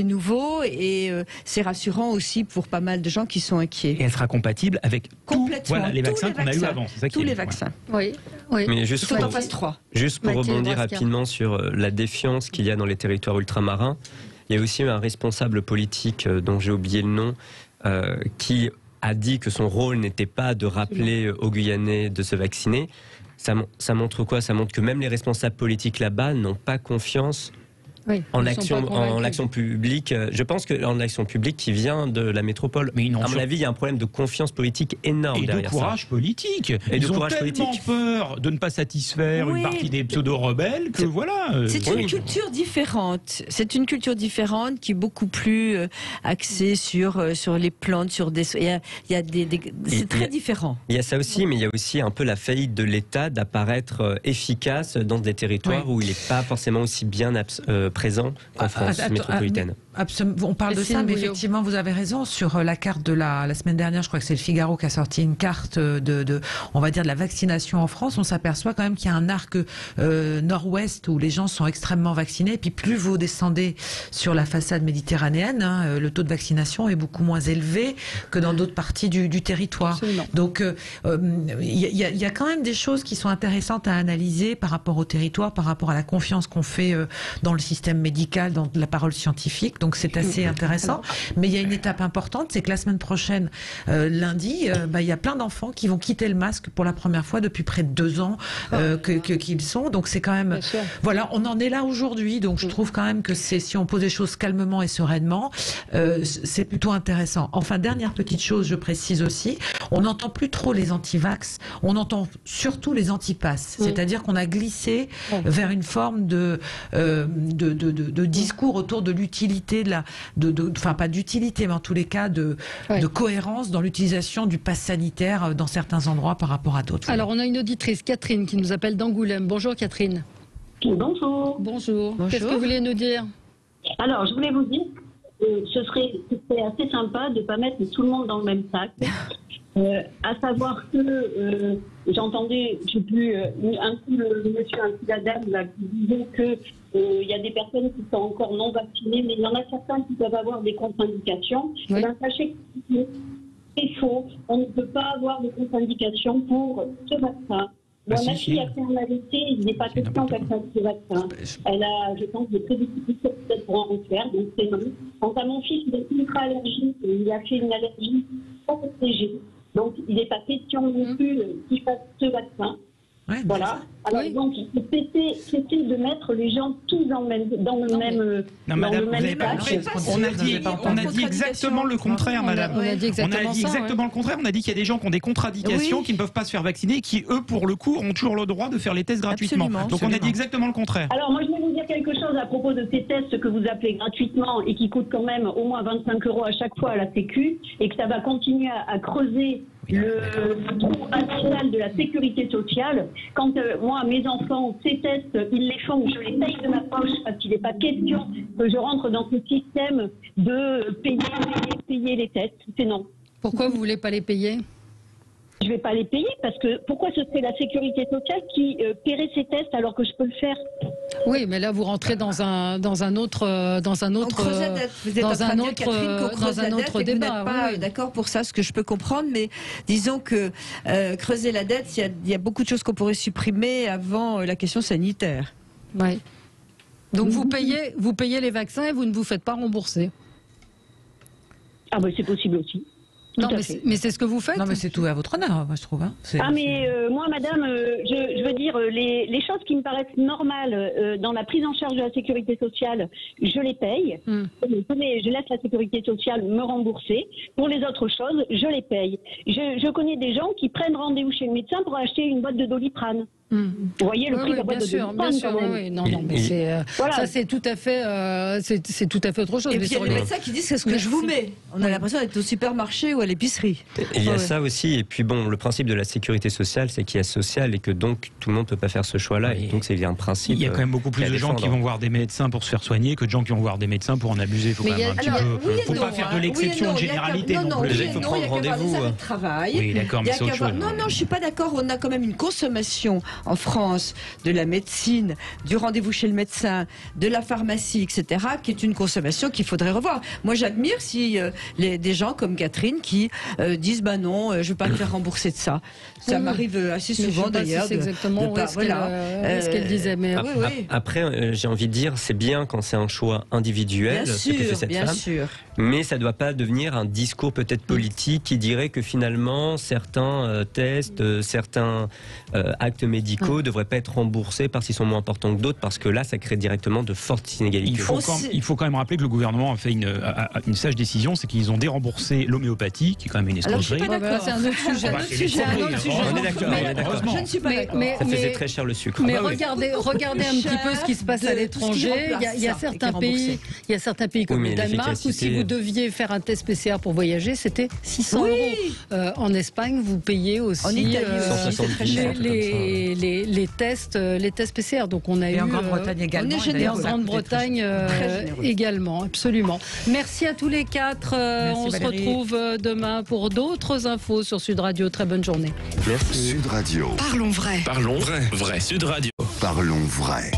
nouveau et c'est rassurant aussi pour pas mal de gens qui sont inquiets. Et elle sera compatible avec les vaccins qu'on a eu avant. Tous les vaccins. Oui. Mais juste en phase 3. Juste pour rebondir rapidement sur la défiance qu'il y a dans les territoires ultramarins, il y a aussi un responsable politique dont j'ai oublié le nom qui a dit que son rôle n'était pas de rappeler aux Guyanais de se vacciner. Ça montre quoi? Ça montre que même les responsables politiques là-bas n'ont pas confiance en l'action publique. Je pense qu'en l'action publique qui vient de la métropole. Mais à mon avis, il y a un problème de confiance politique énorme derrière ça. Et de courage politique. Ils ont tellement peur de ne pas satisfaire une partie des pseudo-rebelles que voilà. C'est une culture différente. C'est une culture différente qui est beaucoup plus axée sur les plantes, sur des... c'est très différent. Il y a ça aussi, mais il y a aussi un peu la faillite de l'État d'apparaître efficace dans des territoires où il n'est pas forcément aussi bien présent qu'en France métropolitaine. On parle de ça, mais effectivement, vous avez raison. Sur la carte de la semaine dernière, je crois que c'est le Figaro qui a sorti une carte on va dire, de la vaccination en France. On s'aperçoit quand même qu'il y a un arc nord-ouest où les gens sont extrêmement vaccinés. Et puis plus vous descendez sur la façade méditerranéenne, le taux de vaccination est beaucoup moins élevé que dans d'autres parties du territoire. Absolument. Donc il y a quand même des choses qui sont intéressantes à analyser par rapport au territoire, par rapport à la confiance qu'on fait dans le système médical, dans la parole scientifique. Donc c'est assez intéressant. Mais il y a une étape importante, c'est que la semaine prochaine, lundi, il y a plein d'enfants qui vont quitter le masque pour la première fois depuis près de 2 ans qu'ils sont. Donc c'est quand même... Voilà, on en est là aujourd'hui. Donc je trouve quand même que si on pose les choses calmement et sereinement, c'est plutôt intéressant. Enfin, dernière petite chose, je précise aussi, on n'entend plus trop les anti-vax, on entend surtout les anti-pass. C'est-à-dire qu'on a glissé vers une forme de discours autour de l'utilité, enfin pas d'utilité, mais en tous les cas de cohérence dans l'utilisation du pass sanitaire dans certains endroits par rapport à d'autres. Alors on a une auditrice, Catherine, qui nous appelle d'Angoulême. Bonjour Catherine. Bonjour. Bonjour. Qu'est-ce que vous voulez nous dire? Alors je voulais vous dire que ce serait assez sympa de ne pas mettre tout le monde dans le même sac. À savoir que j'entendais, je sais plus, un coup le monsieur, un coup la dame là, qui disait que il y a des personnes qui sont encore non vaccinées, mais il y en a certains qui peuvent avoir des contre-indications. Oui. Sachez que c'est faux. On ne peut pas avoir de contre-indications pour ce vaccin. Moi, ma fille a fait un AVC, il n'est pas question qu'elle fasse ce vaccin. Elle a, je pense, des prédispositions peut-être pour en faire, donc c'est non. Quant à mon fils, il est ultra allergique, il a fait une allergie protégée. Donc, il n'est pas question non plus qu'il fasse ce vaccin. Ouais, voilà. Alors donc, c'était de mettre les gens tous dans le même sac. On a dit exactement le contraire, madame. On a dit exactement le contraire. On a dit qu'il y a des gens qui ont des contre-indications, qui ne peuvent pas se faire vacciner, qui eux, pour le coup, ont toujours le droit de faire les tests gratuitement. Absolument. Donc on a dit exactement le contraire. Alors moi, je vais vous dire quelque chose à propos de ces tests que vous appelez gratuitement et qui coûtent quand même au moins 25 € à chaque fois à la Sécu, et que ça va continuer à creuser le trou abyssal de la sécurité sociale. Quand moi, mes enfants, ces tests, ils les font, je les paye de ma poche parce qu'il n'est pas question que je rentre dans ce système de payer les tests. C'est non. Pourquoi vous voulez pas les payer? Je vais pas les payer parce que pourquoi ce serait la sécurité sociale qui paierait ces tests alors que je peux le faire? Oui, mais là vous rentrez dans un autre débat. Vous n'êtes pas d'accord pour ça, ce que je peux comprendre, mais disons que creuser la dette, il y a beaucoup de choses qu'on pourrait supprimer avant la question sanitaire. Oui. Donc vous payez les vaccins et vous ne vous faites pas rembourser. Ah ben c'est possible aussi. Non, mais c'est ce que vous faites. Non, mais c'est tout à votre honneur, moi, je trouve. Hein. Moi, madame, je veux dire, les choses qui me paraissent normales dans la prise en charge de la sécurité sociale, je les paye. Je laisse la sécurité sociale me rembourser. Pour les autres choses, je les paye. Je connais des gens qui prennent rendez-vous chez le médecin pour acheter une boîte de Doliprane. Vous voyez le prix de la boîte de Doliprane, bien sûr, quand même. Oui. Non, mais ça, c'est tout à fait, c'est tout à fait autre chose. Et puis il y a les médecins qui disent c'est ce que je vous mets. On a l'impression d'être au supermarché ou à l'épicerie. Il y a ça aussi. Et puis bon, le principe de la sécurité sociale, c'est qu'il y a social et que donc tout le monde ne peut pas faire ce choix-là. Et donc c'est un principe. Il y a quand même beaucoup plus de gens qui vont voir des médecins pour se faire soigner que de gens qui vont voir des médecins pour en abuser. Il faut quand même un petit peu. Faut pas faire de l'exception de généralité. Non, il faut prendre rendez-vous. Oui, d'accord, mais c'est autre chose. Non, je suis pas d'accord. On a quand même une consommation en France de la médecine, du rendez-vous chez le médecin, de la pharmacie, etc., qui est une consommation qu'il faudrait revoir. Moi, j'admire des gens comme Catherine qui disent bah non, je ne veux pas me faire rembourser de ça. Ça m'arrive assez souvent d'ailleurs. C'est exactement ce qu'elle disait. Mais après, j'ai envie de dire, c'est bien quand c'est un choix individuel, ce que fait cette femme, mais ça ne doit pas devenir un discours peut-être politique qui dirait que finalement certains tests, certains actes médicaux devraient pas être remboursés parce qu'ils sont moins importants que d'autres, parce que là, ça crée directement de fortes inégalités. Il faut quand même rappeler que le gouvernement a fait une sage décision, c'est qu'ils ont déremboursé l'homéopathie, qui est quand même une escroquerie. C'est un autre sujet. On est d'accord. Je ne suis pas d'accord. Ça faisait très cher le sucre. Mais regardez un petit peu ce qui se passe à l'étranger. Il y a certains pays comme le Danemark où si vous deviez faire un test PCR pour voyager, c'était 600 €. En Espagne, vous payez aussi les tests PCR. Donc on a eu en Grande-Bretagne également. Et en Grande-Bretagne également, absolument. Merci à tous les quatre. On se retrouve demain pour d'autres infos sur Sud Radio. Très bonne journée. Merci. Sud Radio. Parlons vrai. Parlons vrai. Vrai Sud Radio. Parlons vrai.